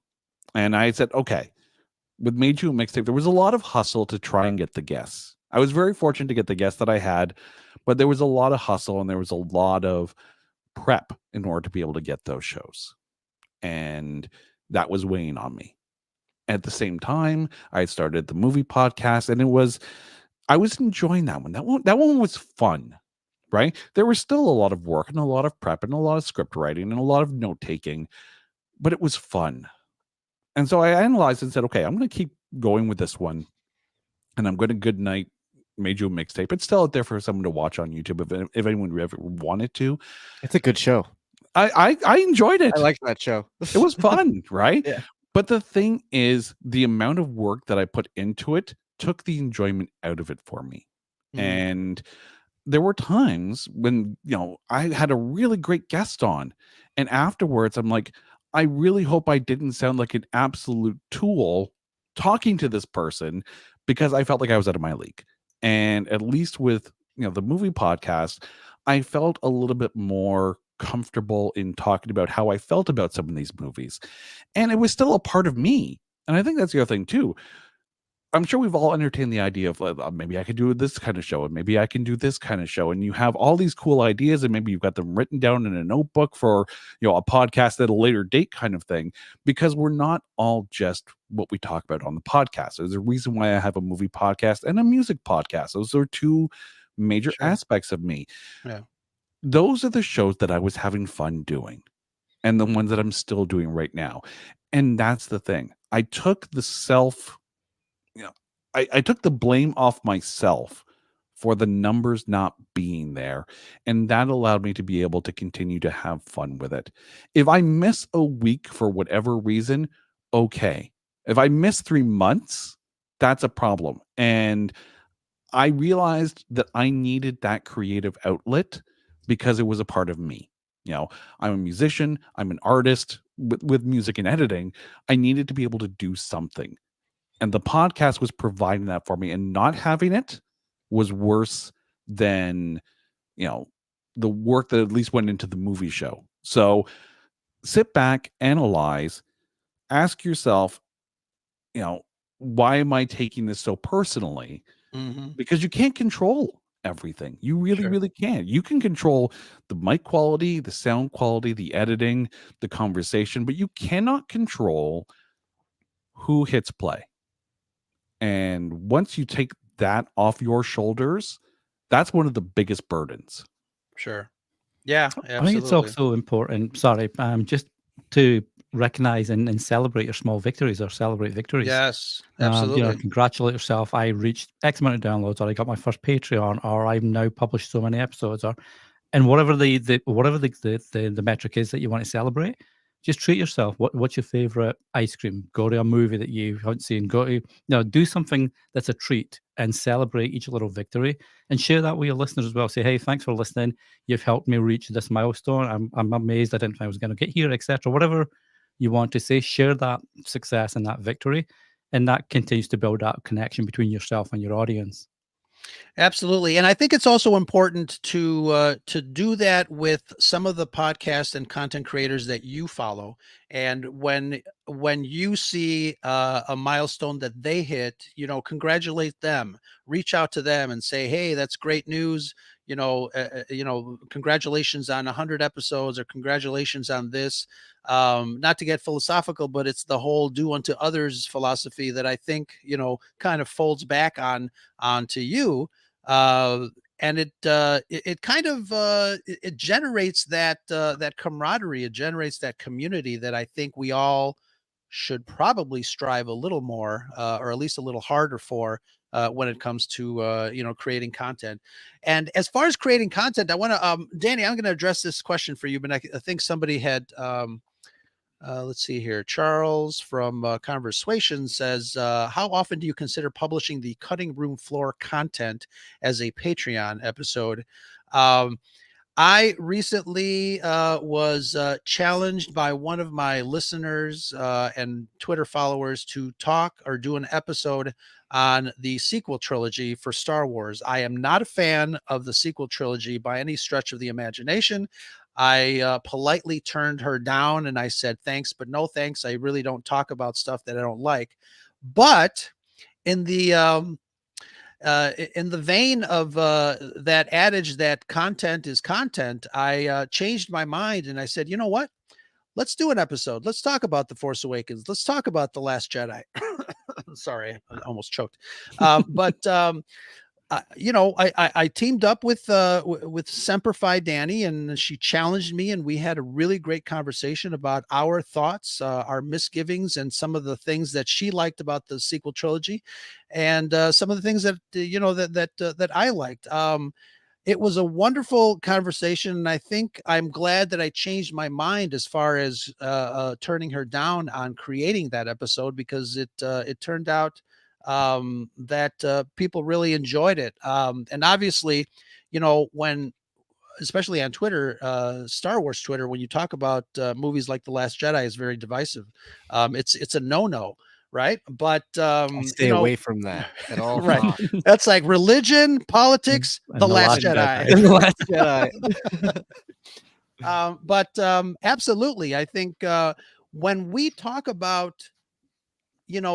And I said, okay, with Made You a Mixtape, there was a lot of hustle to try and get the guests. I was very fortunate to get the guests that I had, but there was a lot of hustle, and there was a lot of prep in order to be able to get those shows. And that was weighing on me. At the same time, I started the movie podcast, and I was enjoying that one. That one was fun, right? There was still a lot of work and a lot of prep and a lot of script writing and a lot of note taking, but it was fun. And so I analyzed and said, okay, I'm going to keep going with this one, and I'm going to good night Made You a Mixtape. It's still out there for someone to watch on YouTube if anyone ever wanted to. It's a good show. I enjoyed it. I liked that show. It was fun, right? Yeah. But the thing is, the amount of work that I put into it took the enjoyment out of it for me. And there were times when, I had a really great guest on, and afterwards I'm like, I really hope I didn't sound like an absolute tool talking to this person, because I felt like I was out of my league. And at least with, the movie podcast, I felt a little bit more comfortable in talking about how I felt about some of these movies. And it was still a part of me. And I think that's the other thing too. I'm sure we've all entertained the idea of maybe I could do this kind of show, and maybe I can do this kind of show. And you have all these cool ideas, and maybe you've got them written down in a notebook for, a podcast at a later date kind of thing, because we're not all just what we talk about on the podcast. There's a reason why I have a movie podcast and a music podcast. Those are two major aspects of me. Yeah. Those are the shows that I was having fun doing, and the ones that I'm still doing right now. And that's the thing. I took the I took the blame off myself for the numbers not being there, and that allowed me to be able to continue to have fun with it. If I miss a week for whatever reason, okay. If I miss 3 months, that's a problem. And I realized that I needed that creative outlet because it was a part of me. I'm a musician, I'm an artist with music and editing. I needed to be able to do something. And the podcast was providing that for me, and not having it was worse than, the work that at least went into the movie show. So sit back, analyze, ask yourself, why am I taking this so personally? Because you can't control everything. You really, Sure. really can't. You can control the mic quality, the sound quality, the editing, the conversation, but you cannot control who hits play. And once you take that off your shoulders, that's one of the biggest burdens. Sure. Yeah, I think it's absolutely. also important, sorry, just to recognize and celebrate your small victories or celebrate victories. Yes, You know, absolutely. congratulate yourself. I reached X amount of downloads, or I got my first Patreon, or I've now published so many episodes, or and whatever the metric is that you want to celebrate, just treat yourself. What's your favorite ice cream? Go to a movie that you haven't seen. Go to do something that's a treat and celebrate each little victory and share that with your listeners as well. Say, hey, thanks for listening. You've helped me reach this milestone. I'm amazed I didn't think I was going to get here, etc. Whatever you want to say, share that success and that victory, and that continues to build that connection between yourself and your audience. Absolutely. And I think it's also important to do that with some of the podcasts and content creators that you follow. And when you see a milestone that they hit, congratulate them, reach out to them and say, hey, that's great news. Congratulations on 100 episodes, or congratulations on this. Not to get philosophical, but it's the whole do unto others philosophy that I think, kind of folds back onto you. And it kind of it generates that camaraderie. It generates that community that I think we all should probably strive a little more, or at least a little harder for, when it comes to creating content. And as far as creating content, I want to Danny, I'm going to address this question for you, but I think somebody had let's see here. Charles from Conversation says, how often do you consider publishing the cutting room floor content as a Patreon episode? I recently was challenged by one of my listeners and Twitter followers to talk or do an episode on the sequel trilogy for Star Wars. I am not a fan of the sequel trilogy by any stretch of the imagination. I politely turned her down and I said, thanks, but no thanks. I really don't talk about stuff that I don't like. But in the vein of that adage that content is content, I changed my mind and I said, you know what? Let's do an episode. Let's talk about The Force Awakens. Let's talk about The Last Jedi. Sorry, I almost choked. I teamed up with Semper Fi Danny, and she challenged me, and we had a really great conversation about our thoughts, our misgivings, and some of the things that she liked about the sequel trilogy, and some of the things that that I liked. It was a wonderful conversation, and I think I'm glad that I changed my mind as far as turning her down on creating that episode, because it turned out that people really enjoyed it. And obviously, when especially on Twitter, Star Wars Twitter, when you talk about movies like The Last Jedi, is very divisive. It's a no-no, right? But I stay away from that at all right. costs. That's like religion, politics, And The The Last Last Jedi. Jedi. The Last Jedi. But absolutely, I think when we talk about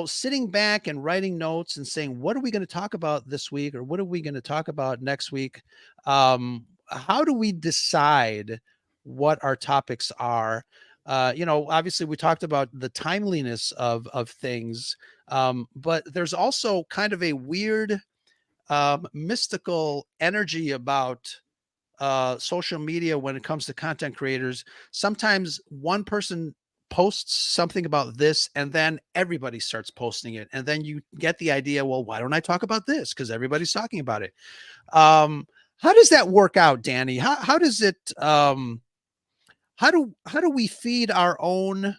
sitting back and writing notes and saying, what are we going to talk about this week, or what are we going to talk about next week? How do we decide what our topics are? Obviously we talked about the timeliness of things, but there's also kind of a weird mystical energy about social media when it comes to content creators. Sometimes one person posts something about this and then everybody starts posting it, and then you get the idea, well, why don't I talk about this, because everybody's talking about it. How does that work out, Danny? How does it how do we feed our own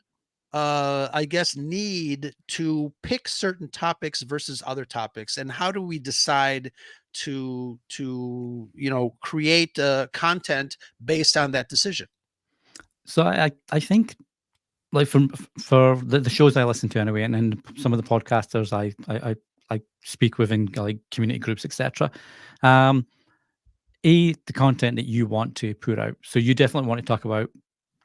I guess need to pick certain topics versus other topics, and how do we decide to create content based on that decision? So I think, like, for the shows I listen to anyway, and some of the podcasters I speak with in like community groups, etc. The content that you want to put out. So you definitely want to talk about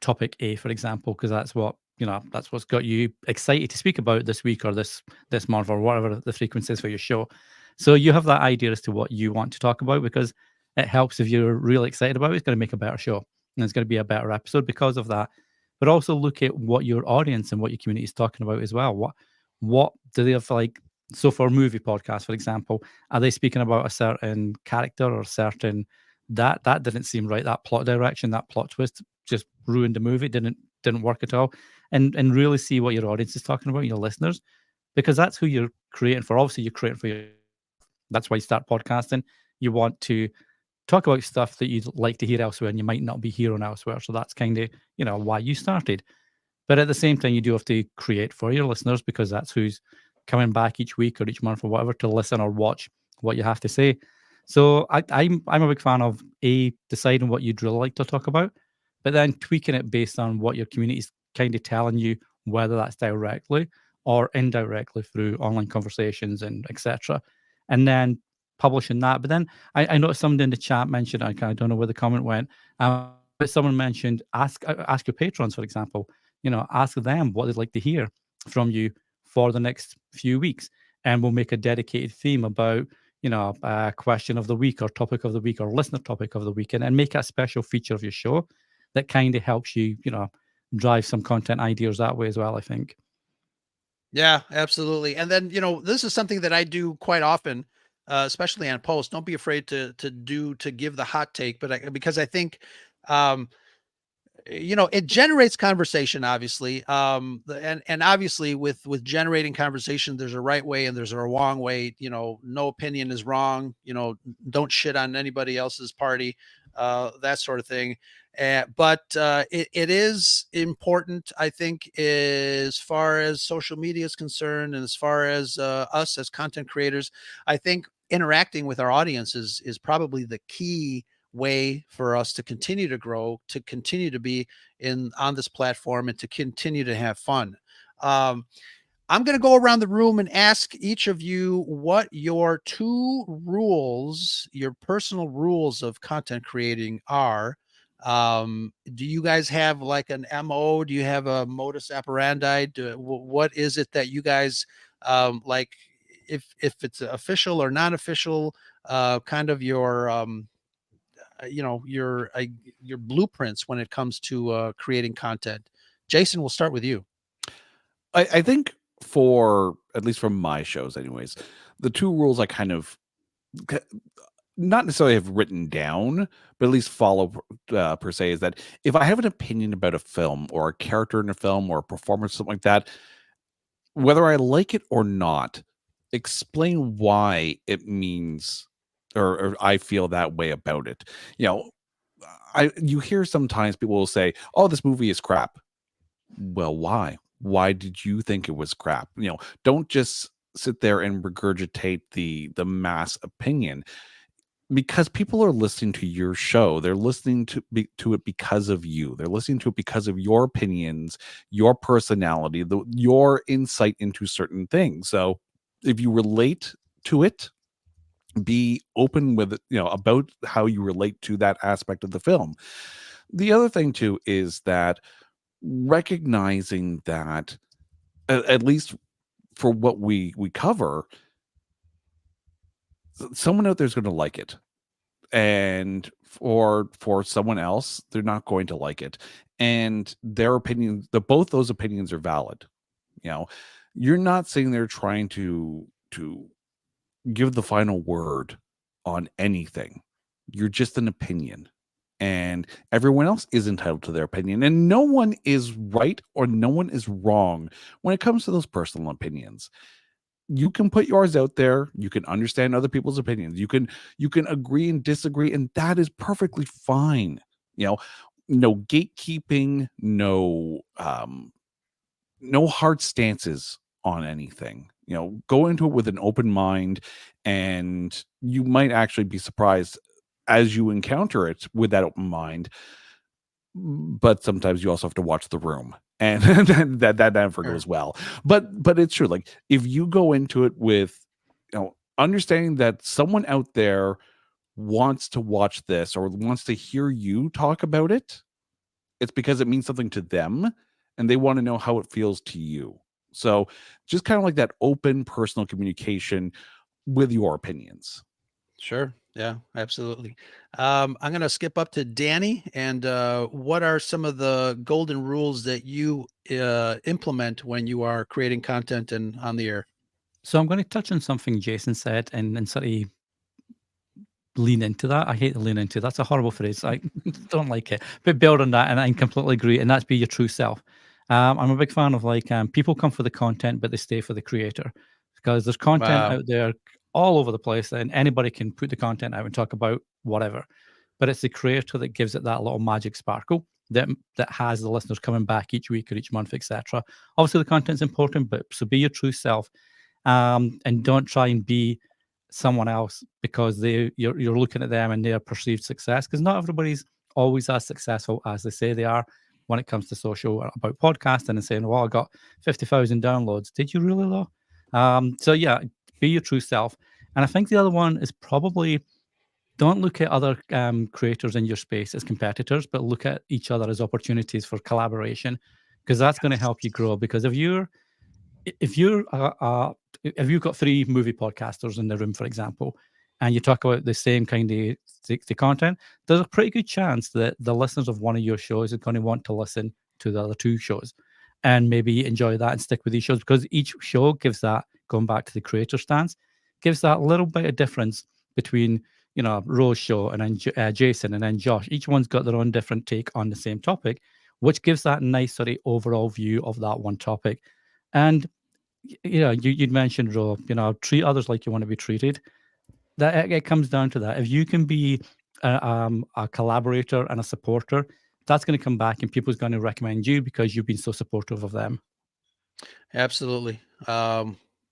topic A, for example, because that's what that's what's got you excited to speak about this week or this month or whatever the frequency is for your show. So you have that idea as to what you want to talk about, because it helps if you're really excited about it. It's going to make a better show and it's going to be a better episode because of that. But also look at what your audience and what your community is talking about as well. What do they have like? So for movie podcasts, for example, are they speaking about a certain character or certain that didn't seem right? That plot direction, that plot twist just ruined the movie. Didn't work at all. And really see what your audience is talking about, your listeners, because that's who you're creating for. Obviously, you're creating for your. That's why you start podcasting. You want to talk about stuff that you'd like to hear elsewhere, and you might not be hearing elsewhere. So that's kind of why you started. But at the same time, you do have to create for your listeners, because that's who's coming back each week or each month or whatever to listen or watch what you have to say. So I'm a big fan of deciding what you'd really like to talk about, but then tweaking it based on what your community is kind of telling you, whether that's directly or indirectly through online conversations and etc. And then publishing that. But then I noticed someone in the chat mentioned, I don't know where the comment went, but someone mentioned ask your patrons, for example. Ask them what they'd like to hear from you for the next few weeks, and we'll make a dedicated theme about a question of the week or topic of the week or listener topic of the week, and make a special feature of your show that kind of helps you drive some content ideas that way as well, I think. Yeah, absolutely. And then, this is something that I do quite often, especially on post. Don't be afraid to give the hot take, but because I think, it generates conversation, obviously. And obviously with generating conversation, there's a right way and there's a wrong way. No opinion is wrong. Don't shit on anybody else's party, that sort of thing. But it is important, I think, as far as social media is concerned, and as far as us as content creators. I think interacting with our audience is probably the key way for us to continue to grow, to continue to be on this platform, and to continue to have fun. I'm going to go around the room and ask each of you what your your personal rules of content creating are. Do you guys have like an MO? Do you have a modus operandi? What is it that you guys like? If it's official or non-official, kind of your blueprints when it comes to creating content. Jason, we'll start with you. I think, for at least from my shows anyways, the two rules I kind of not necessarily have written down, but at least follow per se, is that if I have an opinion about a film or a character in a film or a performance, something like that, whether I like it or not, explain why it means or I feel that way about it. You hear sometimes people will say, "Oh, this movie is crap." Well, why? Why did you think it was crap? Don't just sit there and regurgitate the mass opinion, because people are listening to your show. They're listening to it because of you. They're listening to it because of your opinions, your personality, your insight into certain things. So if you relate to it, be open with it, about how you relate to that aspect of the film. The other thing too is that recognizing that, at least for what we cover, someone out there is going to like it, and for someone else, they're not going to like it, and their opinion, both those opinions are valid. You're not sitting there trying to give the final word on anything. You're just an opinion, and everyone else is entitled to their opinion, and no one is right or no one is wrong when it comes to those personal opinions. You can put yours out there, you can understand other people's opinions, you can agree and disagree, and that is perfectly fine. No gatekeeping, no hard stances on anything. Go into it with an open mind, and you might actually be surprised as you encounter it with that open mind. But sometimes you also have to watch the room, and that never goes well. But it's true. Like, if you go into it with understanding that someone out there wants to watch this or wants to hear you talk about it, it's because it means something to them, and they want to know how it feels to you. So just kind of like that open personal communication with your opinions. Sure. Yeah, absolutely. I'm going to skip up to Danny. And what are some of the golden rules that you implement when you are creating content and on the air? So I'm going to touch on something Jason said and sort of lean into that. I hate to lean into. That's a horrible phrase. I don't like it. But build on that, and I completely agree. And that's be your true self. I'm a big fan of like people come for the content, but they stay for the creator because there's content Wow. out there all over the place, and anybody can put the content out and talk about whatever. But it's the creator that gives it that little magic sparkle that has the listeners coming back each week or each month, etc. Obviously, the content's important, but so be your true self, and don't try and be someone else because you're looking at them and their perceived success, because not everybody's always as successful as they say they are when it comes to social or about podcasting and saying, well, I got 50,000 downloads. Did you really, though? So yeah, be your true self. And I think the other one is probably don't look at other creators in your space as competitors, but look at each other as opportunities for collaboration, because that's going to help you grow. Because if you've got 3 movie podcasters in the room, for example, and you talk about the same kind of the content, there's a pretty good chance that the listeners of one of your shows are going to want to listen to the other 2 shows and maybe enjoy that and stick with these shows, because each show gives that, going back to the creator stance, gives that little bit of difference between, Rose show and then Jason and then Josh. Each one's got their own different take on the same topic, which gives that nice sort of overall view of that one topic. And you'd mentioned, Ro, treat others like you want to be treated. That it comes down to that. If you can be a collaborator and a supporter, that's going to come back, and people's going to recommend you because you've been so supportive of them. Absolutely.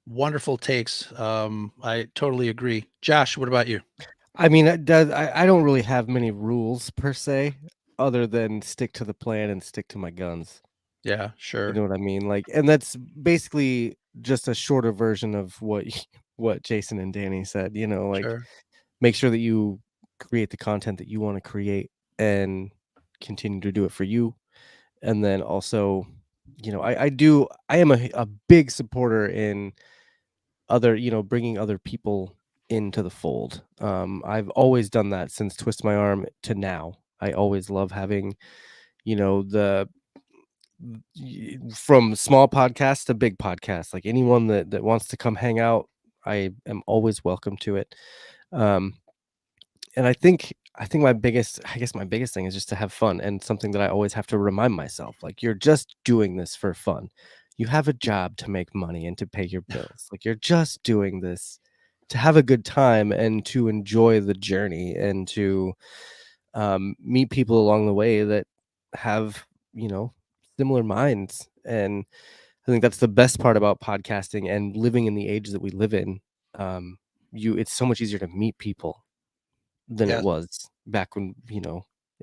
Wonderful takes. I totally agree. Josh, what about you? I mean, I don't really have many rules per se, other than stick to the plan and stick to my guns. Yeah, You sure. know what I mean? Like, and that's basically just a shorter version of what Jason and Danny said. Like, Sure. make sure that you create the content that you want to create and continue to do it for you. And then also, I am a big supporter in other, bringing other people into the fold. I've always done that since Twist My Arm to now. I always love having, the from small podcasts to big podcasts, like anyone that wants to come hang out, I am always welcome to it. And I think my biggest thing is just to have fun, and something that I always have to remind myself, like, you're just doing this for fun. You have a job to make money and to pay your bills. Like, you're just doing this to have a good time and to enjoy the journey and to meet people along the way that have, similar minds. And I think that's the best part about podcasting and living in the age that we live in. It's so much easier to meet people than it Yes, was back when,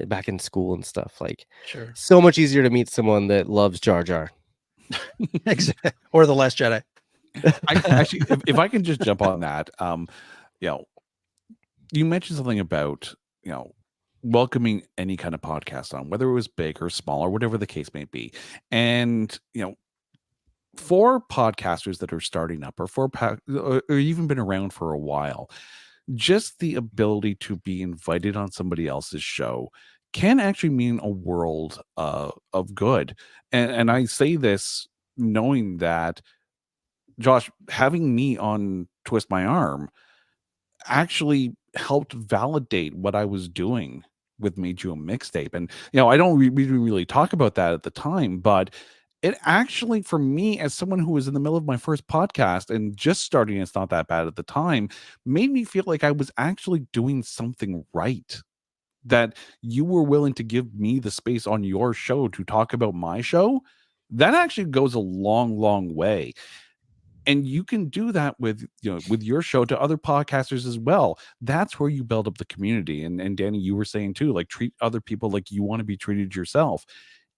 back in school and stuff. Like, sure. so much easier to meet someone that loves Jar Jar. Exactly. Or The Last Jedi. Actually, if I can just jump on that, you mentioned something about, welcoming any kind of podcast on, whether it was big or small or whatever the case may be. And, for podcasters that are starting up, or or even been around for a while, just the ability to be invited on somebody else's show can actually mean a world of good. And I say this knowing that, Josh, having me on Twist My Arm actually helped validate what I was doing with Made You a Mixtape. And, I don't really talk about that at the time, but it actually, for me, as someone who was in the middle of my first podcast and just starting, it's not that bad at the time, made me feel like I was actually doing something right. That you were willing to give me the space on your show to talk about my show, that actually goes a long, long way. And you can do that with, with your show to other podcasters as well. That's where you build up the community. And Danny, you were saying too, like, treat other people like you want to be treated yourself.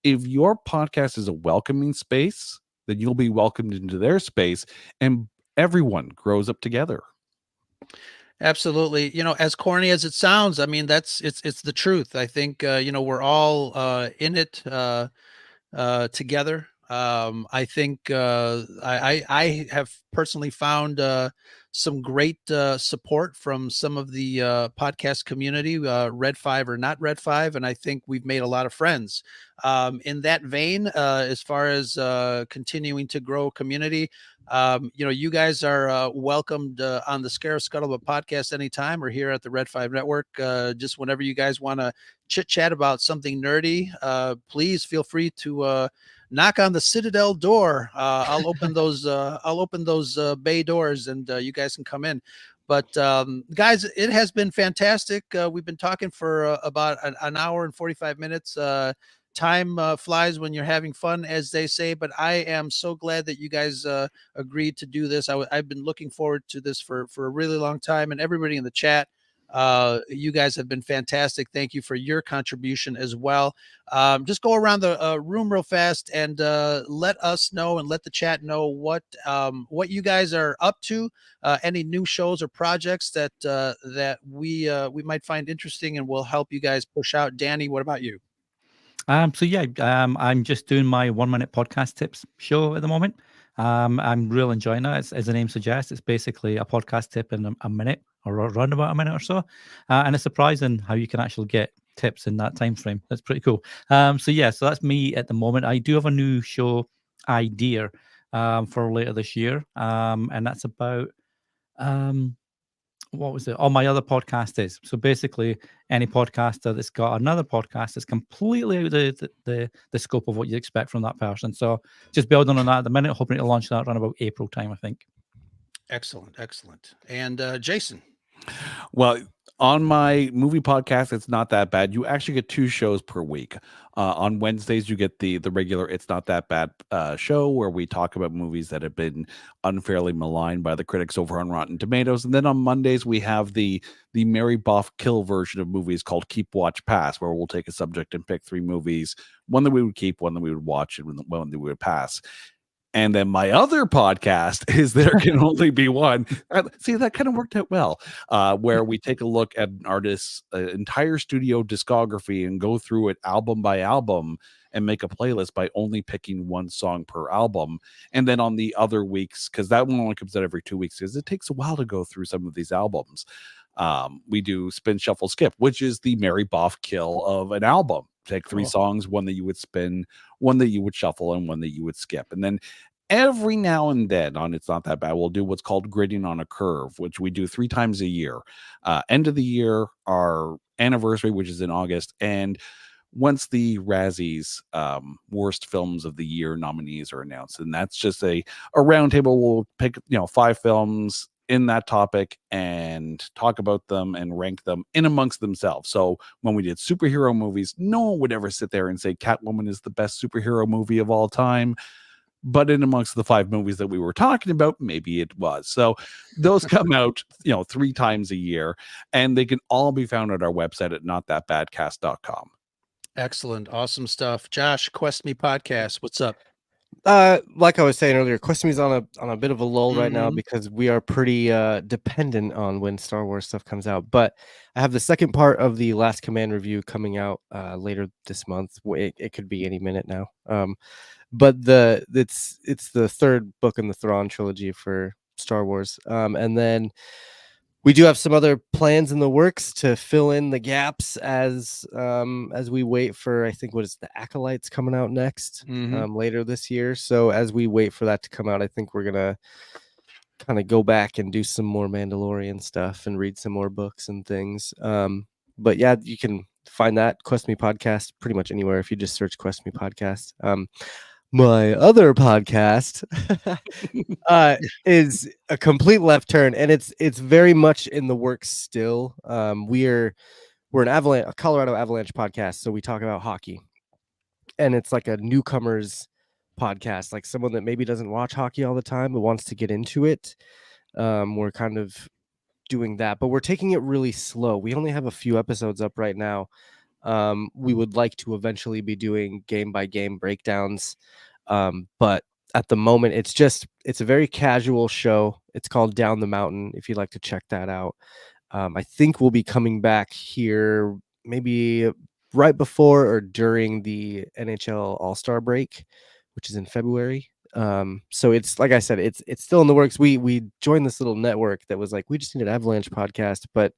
If your podcast is a welcoming space, then you'll be welcomed into their space, and everyone grows up together. Absolutely. As corny as it sounds, I mean, it's the truth. I think, we're all in it together. I think I have personally found some great support from some of the podcast community, Red 5 or not Red 5, and I think we've made a lot of friends. In that vein, as far as continuing to grow community, you guys are welcomed on the Scare Scuttlebutt podcast anytime, or here at the Red 5 Network. Just whenever you guys want to chit chat about something nerdy, please feel free to knock on the Citadel door. I'll open those. I'll open those bay doors, and you guys can come in. But guys, it has been fantastic. We've been talking for about an hour and 45 minutes. Time flies when you're having fun, as they say. But I am so glad that you guys agreed to do this. I've been looking forward to this for a really long time, and everybody in the chat. You guys have been fantastic. Thank you for your contribution as well. Just go around the room real fast and let us know and let the chat know what you guys are up to. Any new shows or projects that we might find interesting and will help you guys push out. Danny, what about you? So yeah, I'm just doing my 1 minute podcast tips show at the moment. I'm really enjoying that. As the name suggests, it's basically a podcast tip in a minute or around about a minute or so. And it's surprising how you can actually get tips in that time frame. That's pretty cool. So yeah, so that's me at the moment. I do have a new show idea for later this year. And that's about what was it? All my other podcast is. So basically, any podcaster that's got another podcast is completely out of the scope of what you expect from that person. So just building on that at the minute, hoping to launch that around about April time, I think. Excellent. And Jason. Well, on my movie podcast, it's not that bad. You actually get 2 shows per week. On Wednesdays, you get the regular "It's Not That Bad" show, where we talk about movies that have been unfairly maligned by the critics over on Rotten Tomatoes. And then on Mondays, we have the Mary Boff Kill version of movies called Keep, Watch, Pass, where we'll take a subject and pick 3 movies, one that we would keep, one that we would watch, and one that we would pass. And then my other podcast is There Can Only Be One. See, that kind of worked out well, where we take a look at an artist's entire studio discography and go through it album by album and make a playlist by only picking 1 song per album. And then on the other weeks, because that one only comes out every 2 weeks, because it takes a while to go through some of these albums, we do Spin, Shuffle, Skip, which is the Mary Boff Kill of an album. Take 3 songs, one that you would spin, one that you would shuffle, and one that you would skip. And then every now and then on It's Not That Bad, we'll do what's called Grading on a Curve, which we do 3 times a year. End of the year, our anniversary, which is in August, and once the Razzies worst films of the year nominees are announced. And that's just a roundtable. We'll pick 5 films in that topic and talk about them and rank them in amongst themselves. So when we did superhero movies, no one would ever sit there and say Catwoman is the best superhero movie of all time. But in amongst the 5 movies that we were talking about, maybe it was. So those come out, 3 times a year, and they can all be found at our website at notthatbadcast.com. Excellent. Awesome stuff. Josh, Quest Me Podcast. What's up? Like I was saying earlier, Quest Me's on a bit of a lull right now because we are pretty dependent on when Star Wars stuff comes out. But I have the second part of the Last Command review coming out later this month. It could be any minute now. But it's the 3rd book in the Thrawn trilogy for Star Wars. And then we do have some other plans in the works to fill in the gaps as we wait for, I think, what is the Acolytes coming out next later this year. So as we wait for that to come out, I think we're gonna kind of go back and do some more Mandalorian stuff and read some more books and things. But yeah, you can find that Quest Me Podcast pretty much anywhere if you just search Quest Me Podcast. My other podcast is a complete left turn, and it's very much in the works still. We're a Colorado Avalanche podcast, so we talk about hockey, and it's like a newcomers podcast, like someone that maybe doesn't watch hockey all the time but wants to get into it. We're kind of doing that, but we're taking it really slow. We only have a few episodes up right now. We would like to eventually be doing game by game breakdowns. But at the moment, it's a very casual show. It's called Down the Mountain, if you'd like to check that out. I think we'll be coming back here maybe right before or during the NHL All-Star break, which is in February. So it's like I said, it's still in the works. We joined this little network that was like, we just need an Avalanche podcast, but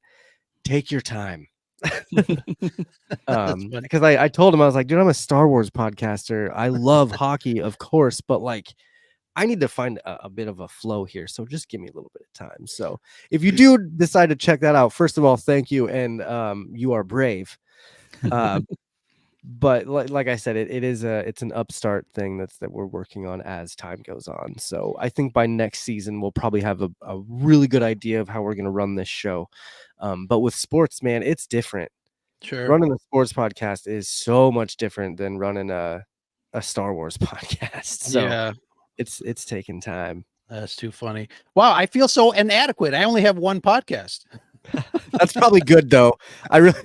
take your time. That's funny. Because I told him, I was like, dude, I'm a Star Wars podcaster. I love hockey, of course, but like I need to find a bit of a flow here. So just give me a little bit of time. So if you do decide to check that out, first of all, thank you. And you are brave. But like I said, it's an upstart thing that we're working on as time goes on. So I think by next season we'll probably have a really good idea of how we're going to run this show. But with sports, man, it's different. Sure. Running a sports podcast is so much different than running a Star Wars podcast. So Yeah. it's taking time. That's too funny. Wow, I feel so inadequate. I only have one podcast. That's probably good though. I really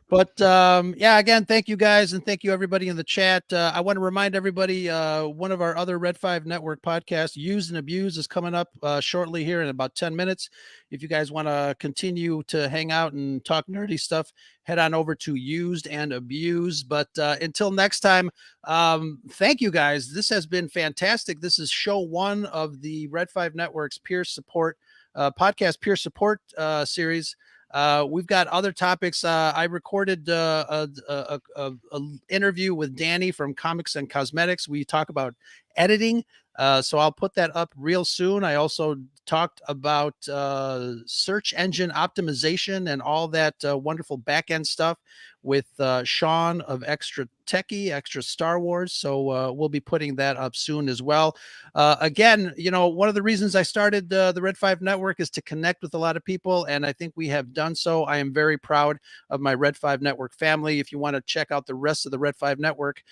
But yeah, again, thank you guys, and thank you everybody in the chat. I want to remind everybody, one of our other Red 5 Network podcasts, Used and Abused, is coming up shortly here in about 10 minutes. If you guys want to continue to hang out and talk nerdy stuff, head on over to Used and Abused. But until next time, thank you guys. This has been fantastic. This is show 1 of the Red 5 Network's peer support podcast peer support series. We've got other topics. I recorded a interview with Danny from Comics and Cosmetics. We talk about editing. So I'll put that up real soon. I also talked about search engine optimization and all that wonderful back end stuff with Sean of Extra Techie, Extra Star Wars. So we'll be putting that up soon as well. Again, one of the reasons I started the Red 5 Network is to connect with a lot of people, and I think we have done so. I am very proud of my Red 5 Network family. If you want to check out the rest of the Red 5 Network,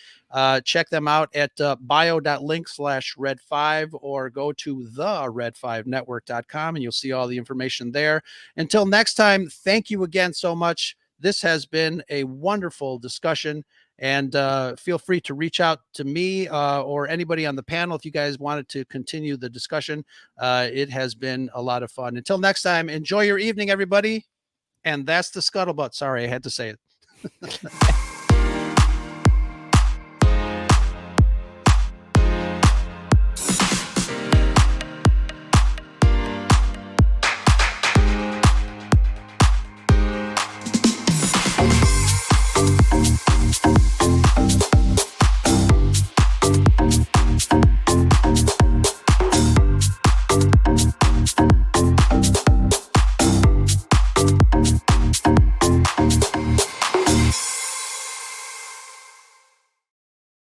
check them out at bio.link/Red5 or go to thered5network.com and you'll see all the information there. Until next time, thank you again so much. This has been a wonderful discussion, and feel free to reach out to me or anybody on the panel if you guys wanted to continue the discussion. It has been a lot of fun. Until next time, enjoy your evening, everybody. And that's the scuttlebutt. Sorry, I had to say it.